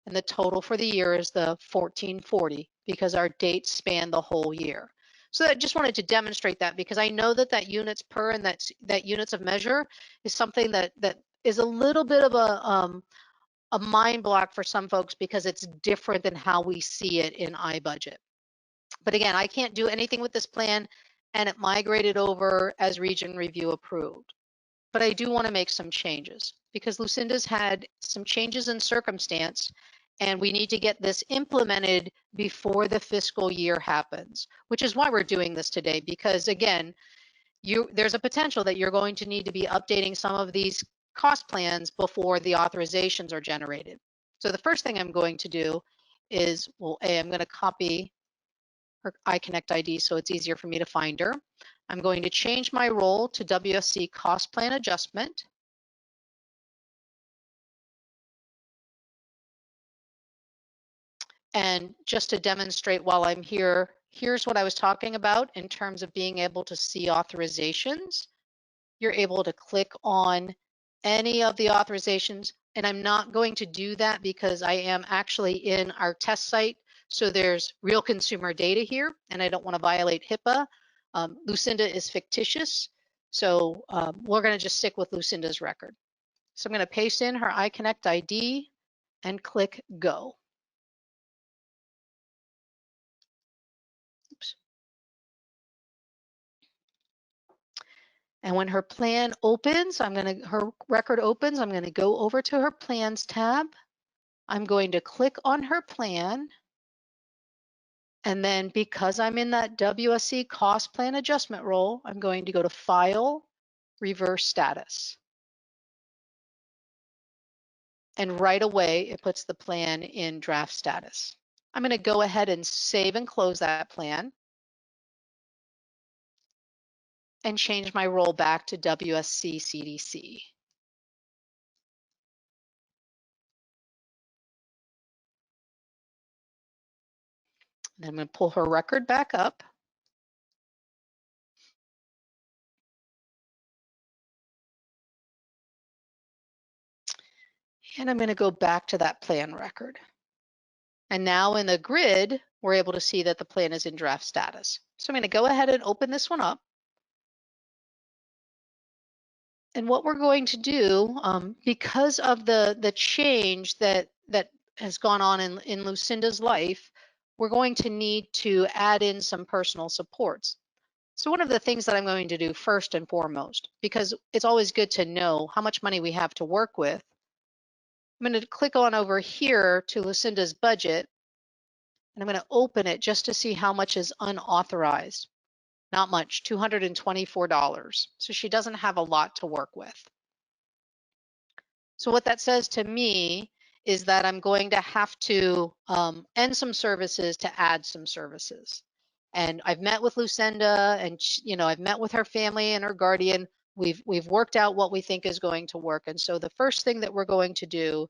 And the total for the year is the 1440, because our dates span the whole year. So I just wanted to demonstrate that, because I know that units per and that units of measure is something that is a little bit of a mind block for some folks, because it's different than how we see it in iBudget. But again, I can't do anything with this plan, and it migrated over as region review approved. But I do want to make some changes, because Lucinda's had some changes in circumstance, and we need to get this implemented before the fiscal year happens, which is why we're doing this today. Because again, there's a potential that you're going to need to be updating some of these cost plans before the authorizations are generated. So the first thing I'm going to do is, well, I'm going to copy her iConnect ID so it's easier for me to find her. I'm going to change my role to WSC Cost Plan Adjustment. And just to demonstrate while I'm here, here's what I was talking about in terms of being able to see authorizations. You're able to click on any of the authorizations, and I'm not going to do that because I am actually in our test site. So there's real consumer data here, and I don't want to violate HIPAA. Lucinda is fictitious, so we're going to just stick with Lucinda's record. So I'm going to paste in her iConnect ID and click Go. Oops. And when her plan opens, her record opens, I'm going to go over to her Plans tab. I'm going to click on her plan. And then because I'm in that WSC cost plan adjustment role, I'm going to go to File, Reverse Status. And right away, it puts the plan in draft status. I'm going to go ahead and save and close that plan and change my role back to WSC CDC. Then I'm going to pull her record back up. And I'm going to go back to that plan record. And now in the grid, we're able to see that the plan is in draft status. So I'm going to go ahead and open this one up. And what we're going to do, because of the change that has gone on in Lucinda's life, we're going to need to add in some personal supports. So one of the things that I'm going to do first and foremost, because it's always good to know how much money we have to work with, I'm going to click on over here to Lucinda's budget, and I'm going to open it just to see how much is unauthorized. Not much, $224. So she doesn't have a lot to work with. So what that says to me is that I'm going to have to end some services to add some services. And I've met with Lucinda, and I've met with her family and her guardian. We've worked out what we think is going to work. And so the first thing that we're going to do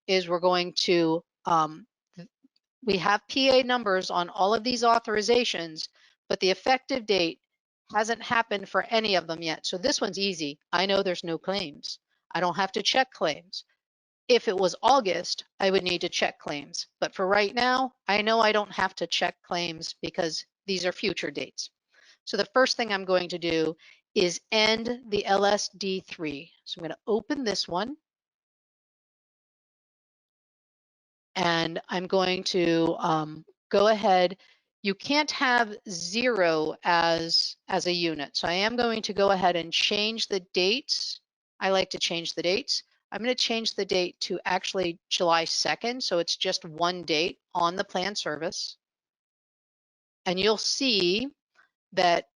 is we're going to we have PA numbers on all of these authorizations, but the effective date hasn't happened for any of them yet. So this one's easy. I know there's no claims. I don't have to check claims. If it was August, I would need to check claims. But for right now, I know I don't have to check claims because these are future dates. So the first thing I'm going to do is end the LSD3. So I'm going to open this one. And I'm going to go ahead. You can't have 0 as a unit. So I am going to go ahead and change the dates. I like to change the dates. I'm going to change the date to actually July 2nd. So it's just one date on the plan service. And you'll see that,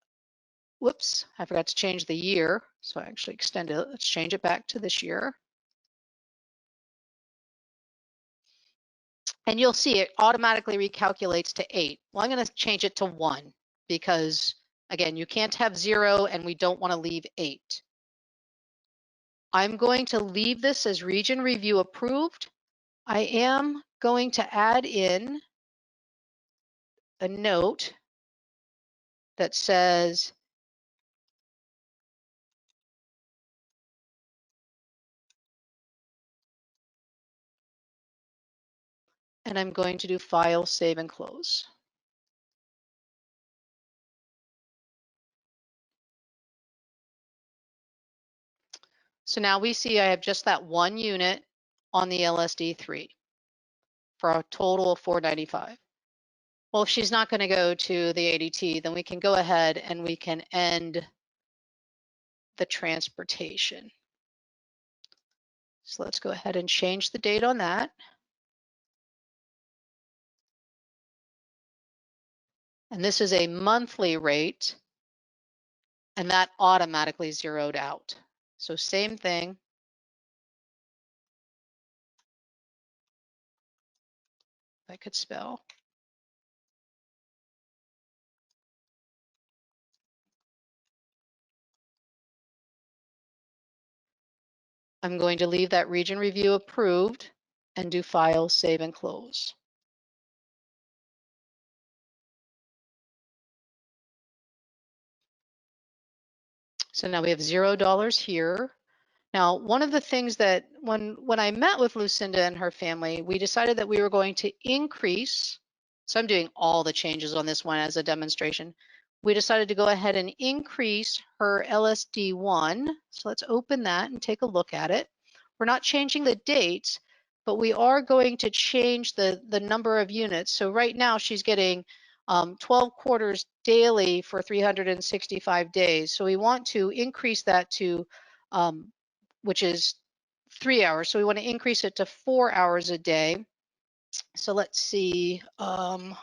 whoops, I forgot to change the year. So I actually extended it. Let's change it back to this year. And you'll see it automatically recalculates to 8. Well, I'm going to change it to 1 because, again, you can't have 0 and we don't want to leave 8. I'm going to leave this as region review approved. I am going to add in a note that says, and I'm going to do file, save, and close. So now we see I have just that one unit on the LSD3 for a total of $495. Well, if she's not going to go to the ADT, then we can go ahead and we can end the transportation. So let's go ahead and change the date on that. And this is a monthly rate, and that automatically zeroed out. So same thing. If I could spell. I'm going to leave that region review approved and do file, save, and close. So now we have $0 here. Now, one of the things that when I met with Lucinda and her family, we decided that we were going to increase. So I'm doing all the changes on this one as a demonstration. We decided to go ahead and increase her LSD1. So let's open that and take a look at it. We're not changing the dates, but we are going to change the number of units. So right now she's getting 12 quarters daily for 365 days. So we want to increase that to, which is 3 hours. So we want to increase it to 4 hours a day. So let's see, hang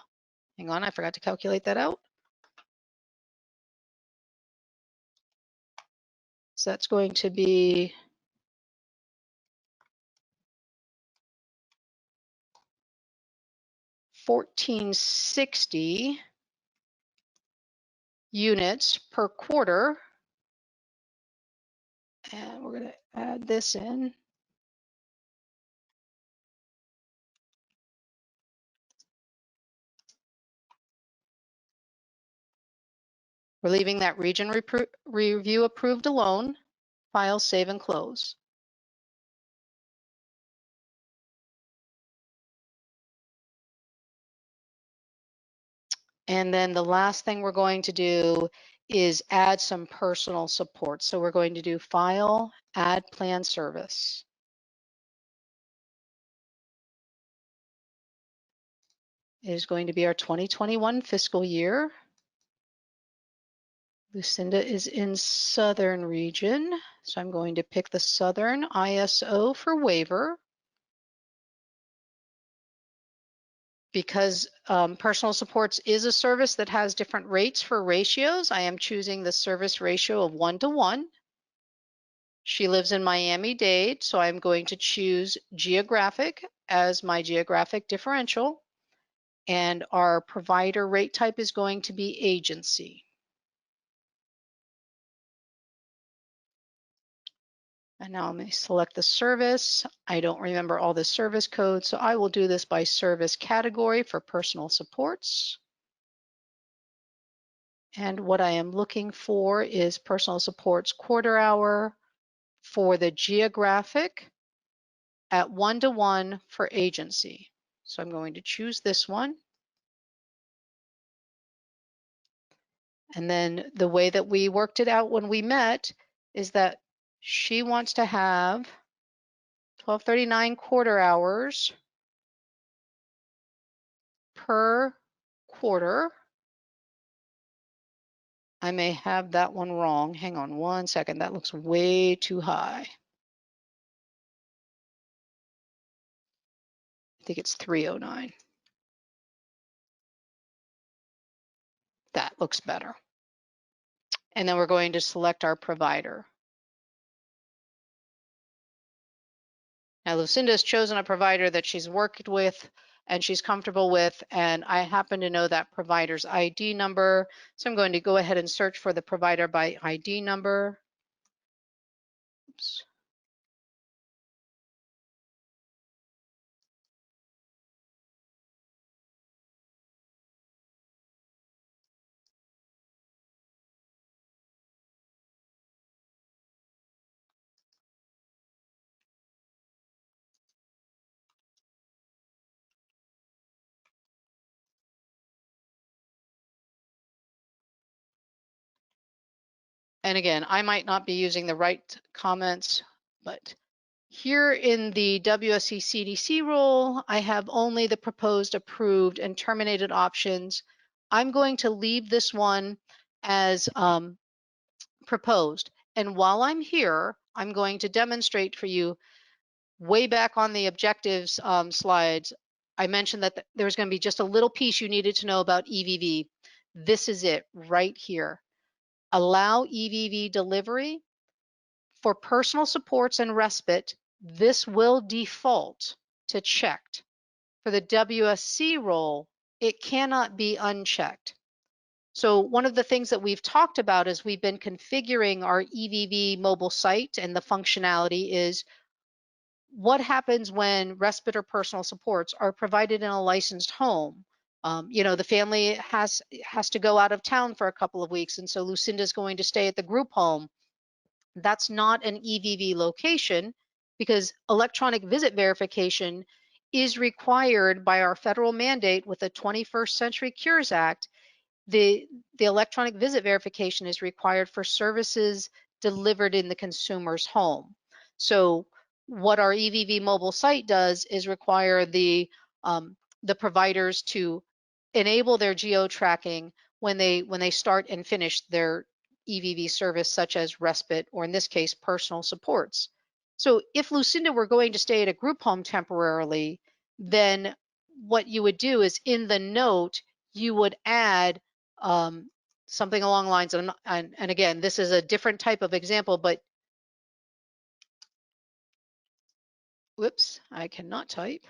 on, I forgot to calculate that out. So that's going to be 1460 units per quarter. And we're going to add this in. We're leaving that region review approved alone. File, save, and close. And then the last thing we're going to do is add some personal support. So we're going to do File, Add Plan Service. It is going to be our 2021 fiscal year. Lucinda is in Southern region, so I'm going to pick the Southern ISO for waiver. Because personal supports is a service that has different rates for ratios, I am choosing the service ratio of 1:1. She lives in Miami-Dade, so I'm going to choose geographic as my geographic differential. And our provider rate type is going to be agency. And now I'm going to select the service. I don't remember all the service codes, so I will do this by service category for personal supports. And what I am looking for is personal supports quarter hour for the geographic at 1:1 for agency. So I'm going to choose this one. And then the way that we worked it out when we met is that she wants to have 1239 quarter hours per quarter. I may have that one wrong. Hang on one second. That looks way too high. I think it's 309. That looks better. And then we're going to select our provider. Now, Lucinda has chosen a provider that she's worked with and she's comfortable with, and I happen to know that provider's ID number. So I'm going to go ahead and search for the provider by ID number. Oops. And again, I might not be using the right comments, but here in the WSC CDC rule, I have only the proposed, approved, and terminated options. I'm going to leave this one as proposed. And while I'm here, I'm going to demonstrate for you way back on the objectives slides. I mentioned that there's going to be just a little piece you needed to know about EVV. This is it right here. Allow EVV delivery for personal supports and respite. This will default to checked. For the WSC role, it cannot be unchecked. So one of the things that we've talked about as we've been configuring our EVV mobile site and the functionality is what happens when respite or personal supports are provided in a licensed home. You know, the family has to go out of town for a couple of weeks, and so Lucinda's going to stay at the group home. That's not an EVV location because electronic visit verification is required by our federal mandate with the 21st Century Cures Act. The electronic visit verification is required for services delivered in the consumer's home. So what our EVV mobile site does is require the providers to enable their geo-tracking when they start and finish their EVV service, such as respite, or in this case, personal supports. So if Lucinda were going to stay at a group home temporarily, then what you would do is in the note, you would add something along the lines of, and again, this is a different type of example, but whoops, I cannot type.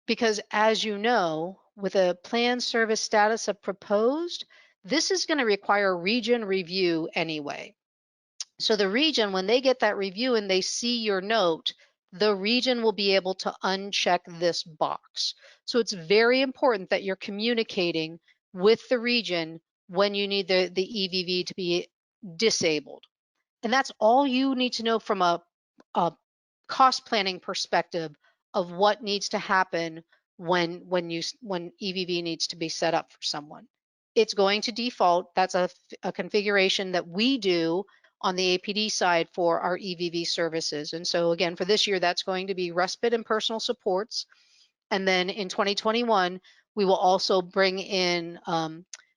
Because as you know, with a plan service status of proposed, this is going to require region review anyway. So the region, when they get that review and they see your note, the region will be able to uncheck this box. So it's very important that you're communicating with the region when you need the EVV to be disabled. And that's all you need to know from a cost planning perspective of what needs to happen when EVV needs to be set up for someone. It's going to default. That's a configuration that we do on the APD side for our EVV services. And so again, for this year, that's going to be respite and personal supports. And then in 2021, we will also bring in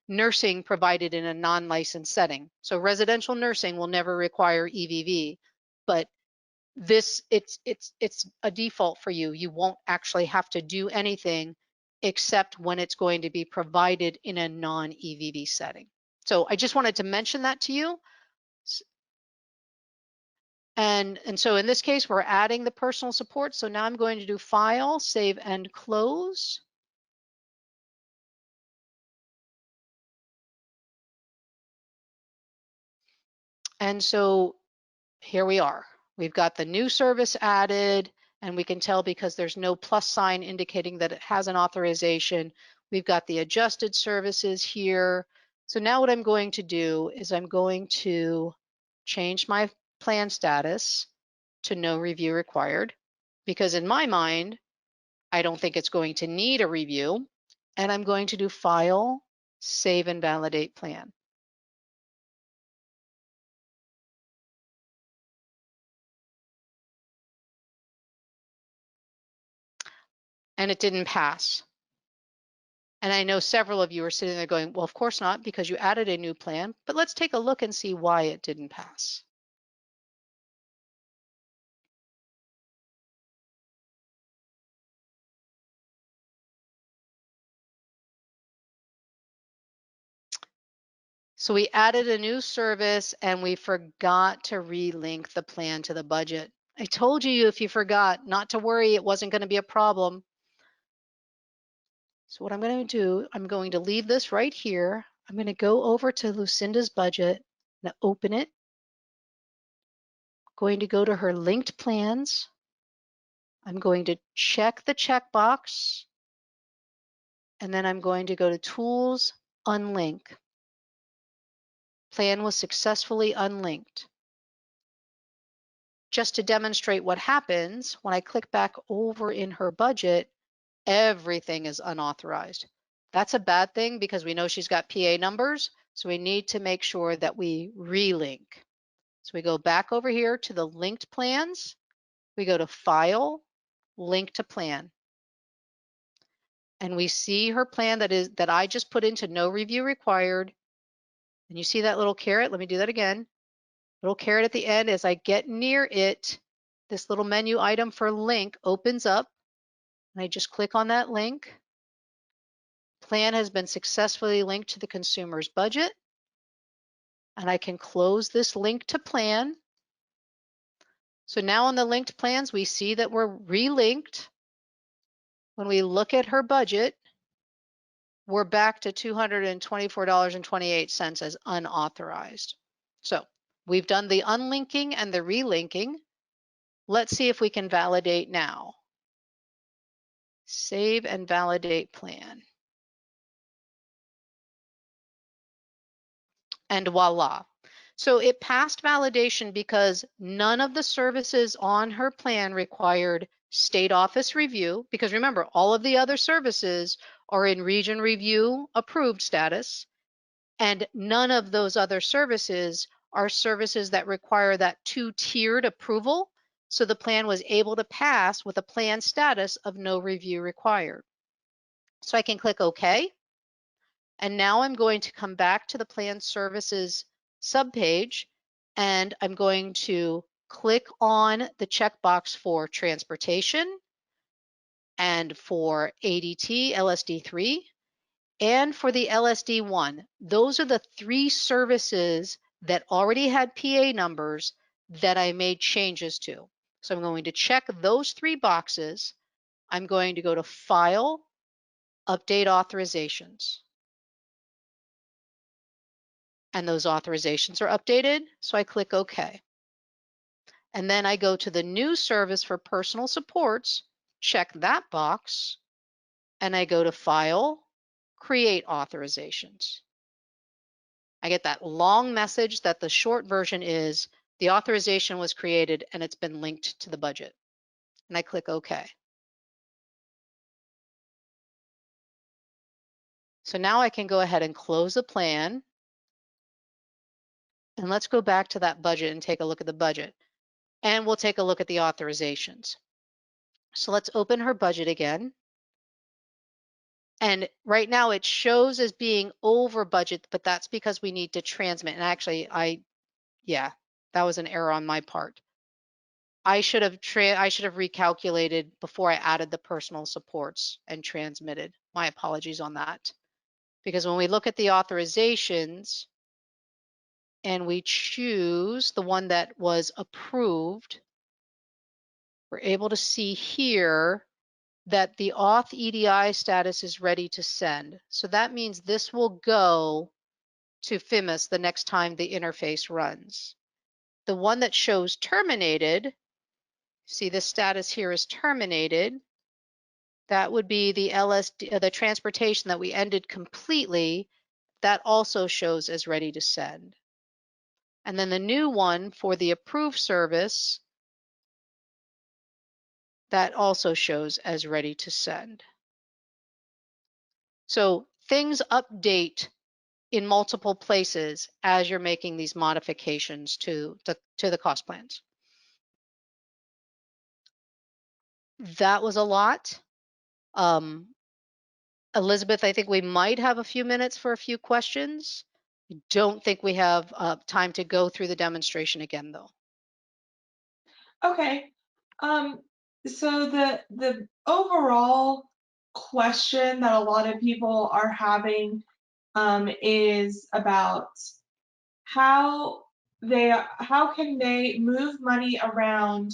nursing provided in a non-licensed setting. So residential nursing will never require EVV, but this it's a default for you. You won't actually have to do anything except when it's going to be provided in a non-EVV setting. So I just wanted to mention that to you. And so in this case, we're adding the personal support. So now I'm going to do File, Save and Close. And so here we are. We've got the new service added, and we can tell because there's no plus sign indicating that it has an authorization. We've got the adjusted services here. So now what I'm going to do is I'm going to change my plan status to no review required, because in my mind, I don't think it's going to need a review. And I'm going to do File, Save and Validate Plan. And it didn't pass. And I know several of you are sitting there going, well, of course not, because you added a new plan, but let's take a look and see why it didn't pass. So we added a new service and we forgot to relink the plan to the budget. I told you if you forgot not to worry, it wasn't going to be a problem. So what I'm going to do, I'm going to leave this right here. I'm going to go over to Lucinda's budget and open it. Going to go to her linked plans. I'm going to check the checkbox, and then I'm going to go to Tools, Unlink. Plan was successfully unlinked. Just to demonstrate what happens, when I click back over in her budget, everything is unauthorized. That's a bad thing because we know she's got PA numbers, so we need to make sure that we relink. So we go back over here to the linked plans. We go to File, Link to Plan. And we see her plan that I just put into no review required. And you see that little caret? Let me do that again. Little caret at the end. As I get near it, this little menu item for link opens up. And I just click on that link. Plan has been successfully linked to the consumer's budget. And I can close this link to plan. So now on the linked plans, we see that we're relinked. When we look at her budget, we're back to $224.28 as unauthorized. So we've done the unlinking and the relinking. Let's see if we can validate now. Save and validate plan. And voila. So it passed validation because none of the services on her plan required state office review, because remember, all of the other services are in region review approved status, and none of those other services are services that require that two-tiered approval. So the plan was able to pass with a plan status of no review required. So I can click OK. And now I'm going to come back to the Plan Services subpage, and I'm going to click on the checkbox for transportation and for ADT LSD3 and for the LSD1. Those are the 3 services that already had PA numbers that I made changes to. So I'm going to check those 3 boxes. I'm going to go to File, Update Authorizations. And those authorizations are updated, so I click OK. And then I go to the new service for personal supports, check that box, and I go to File, Create Authorizations. I get that long message that the short version is the authorization was created and it's been linked to the budget. And I click OK. So now I can go ahead and close the plan. And let's go back to that budget and take a look at the budget. And we'll take a look at the authorizations. So let's open her budget again. And right now it shows as being over budget, but that's because we need to transmit. And actually, yeah, that was an error on my part. I should have recalculated before I added the personal supports and transmitted. My apologies on that. Because when we look at the authorizations and we choose the one that was approved, we're able to see here that the auth EDI status is ready to send. So that means this will go to FIMIS the next time the interface runs. The one that shows terminated, see the status here is terminated. That would be the LSD, the transportation that we ended completely. That also shows as ready to send. And then the new one for the approved service, that also shows as ready to send. So things update in multiple places as you're making these modifications to the cost plans. That was a lot. Elizabeth, I think we might have a few minutes for a few questions. I don't think we have time to go through the demonstration again, though. Okay. So the overall question that a lot of people are having is about how can they move money around,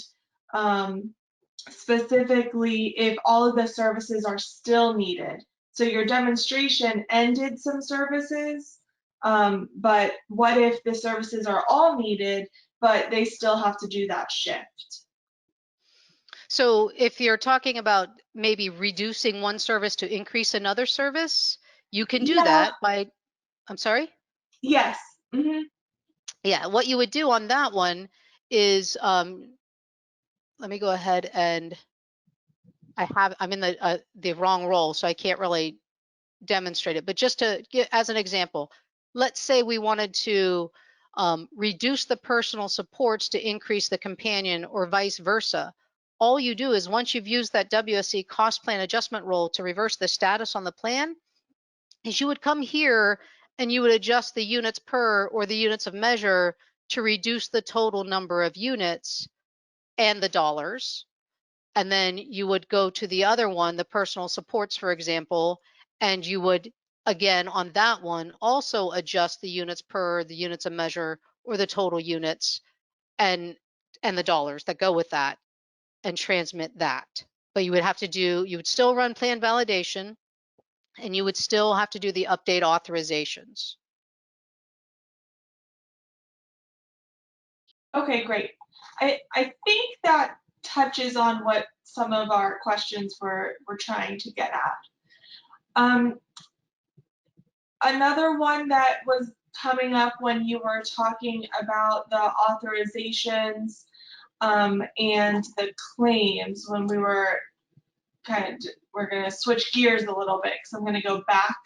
specifically if all of the services are still needed. So your demonstration ended some services, but what if the services are all needed, but they still have to do that shift? So if you're talking about maybe reducing one service to increase another service, you can do Yeah. that by, I'm sorry? Yes. Mm-hmm. Yeah, what you would do on that one is, let me go ahead and I'm in the wrong role, so I can't really demonstrate it. But just to get as an example, let's say we wanted to reduce the personal supports to increase the companion or vice versa. All you do is once you've used that WSE cost plan adjustment rule to reverse the status on the plan, is you would come here and you would adjust the units per or the units of measure to reduce the total number of units and the dollars. And then you would go to the other one, the personal supports, for example, and you would, again, on that one, also adjust the units per, the units of measure, or the total units and the dollars that go with that and transmit that. But you would still run plan validation and you would still have to do the update authorizations. Okay, great. I think that touches on what some of our questions were trying to get at. Another one that was coming up when you were talking about the authorizations and the claims, when we were we're going to switch gears a little bit because I'm going to go back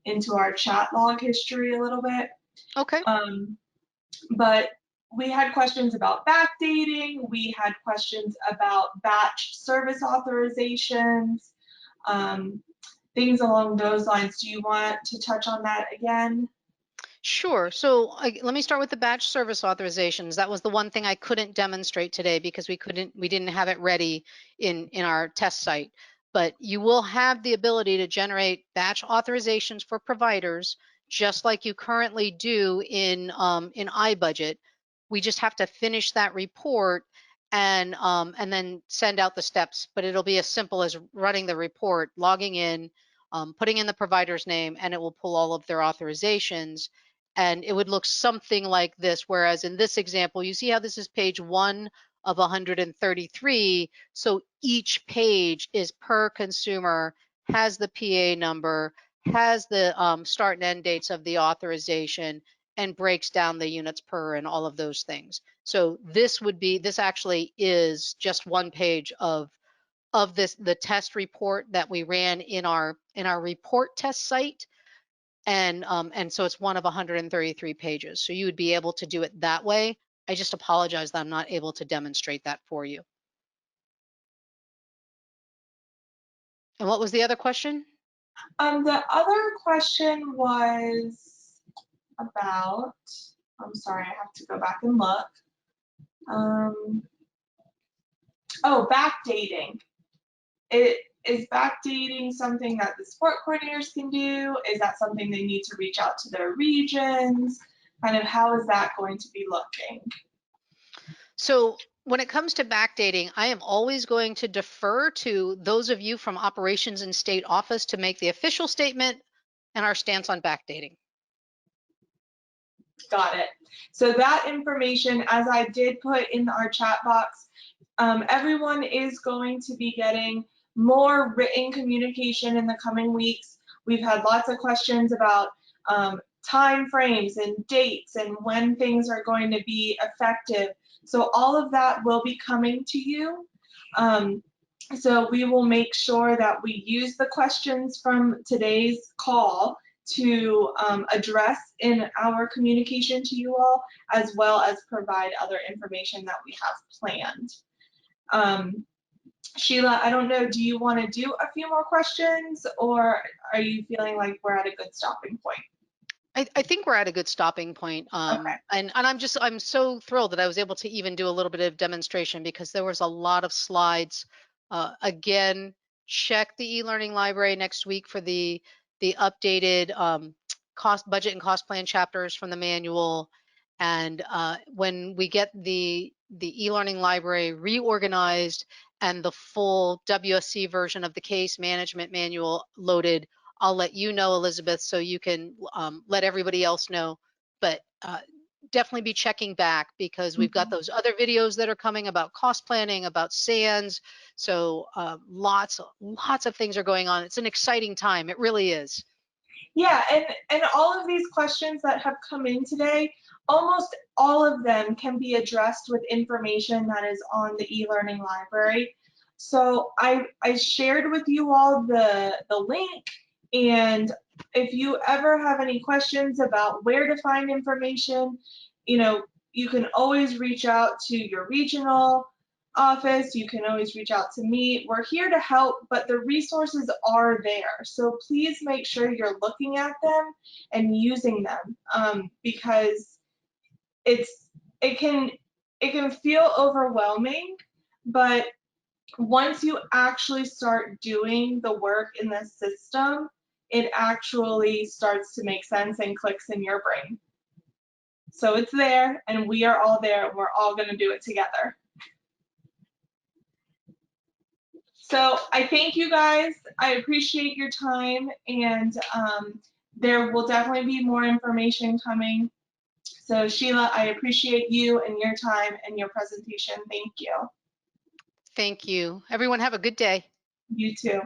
into our chat log history a little bit. Okay. But we had questions about backdating. We had questions about batch service authorizations. things along those lines. Do you want to touch on that again? Sure. So let me start with the batch service authorizations. That was the one thing I couldn't demonstrate today because we didn't have it ready in our test site. But you will have the ability to generate batch authorizations for providers, just like you currently do in iBudget. We just have to finish that report and then send out the steps. But it'll be as simple as running the report, logging in, putting in the provider's name, and it will pull all of their authorizations. And it would look something like this, whereas in this example, you see how this is page 1 of 133. So each page is per consumer, has the PA number, has the start and end dates of the authorization, and breaks down the units per and all of those things. So this actually is just one page of the test report that we ran in our report test site. And so it's one of 133 pages. So you would be able to do it that way. I just apologize that I'm not able to demonstrate that for you. And what was the other question? The other question was about, I'm sorry, I have to go back and look. Oh, backdating. Is backdating something that the support coordinators can do? Is that something they need to reach out to their regions? Kind of how is that going to be looking? So when it comes to backdating, I am always going to defer to those of you from operations and state office to make the official statement and our stance on backdating. Got it. So that information, as I did put in our chat box, everyone is going to be getting more written communication in the coming weeks. We've had lots of questions about time frames and dates and when things are going to be effective. So all of that will be coming to you. So we will make sure that we use the questions from today's call to address in our communication to you all, as well as provide other information that we have planned. Sheila, I don't know, do you want to do a few more questions, or are you feeling like we're at a good stopping point? I think we're at a good stopping point. Okay. And I'm so thrilled that I was able to even do a little bit of demonstration because there was a lot of slides. Again, check the e-learning library next week for the updated cost budget and cost plan chapters from the manual. And when we get the e-learning library reorganized and the full WSC version of the case management manual loaded, I'll let you know, Elizabeth, so you can let everybody else know. But definitely be checking back because we've got those other videos that are coming about cost planning, about SANS. So lots of things are going on. It's an exciting time. It really is. Yeah, and all of these questions that have come in today, almost all of them can be addressed with information that is on the e-learning library. So I shared with you all the link, and if you ever have any questions about where to find information, you can always reach out to your regional office. You can always reach out to me. We're here to help, but the resources are there. So please make sure you're looking at them and using them, because it can feel overwhelming, but once you actually start doing the work in the system, it actually starts to make sense and clicks in your brain. So it's there, and we are all there, and we're all going to do it together. So I thank you guys. I appreciate your time, and there will definitely be more information coming. So Sheila, I appreciate you and your time and your presentation. Thank you. Thank you. Everyone have a good day. You too.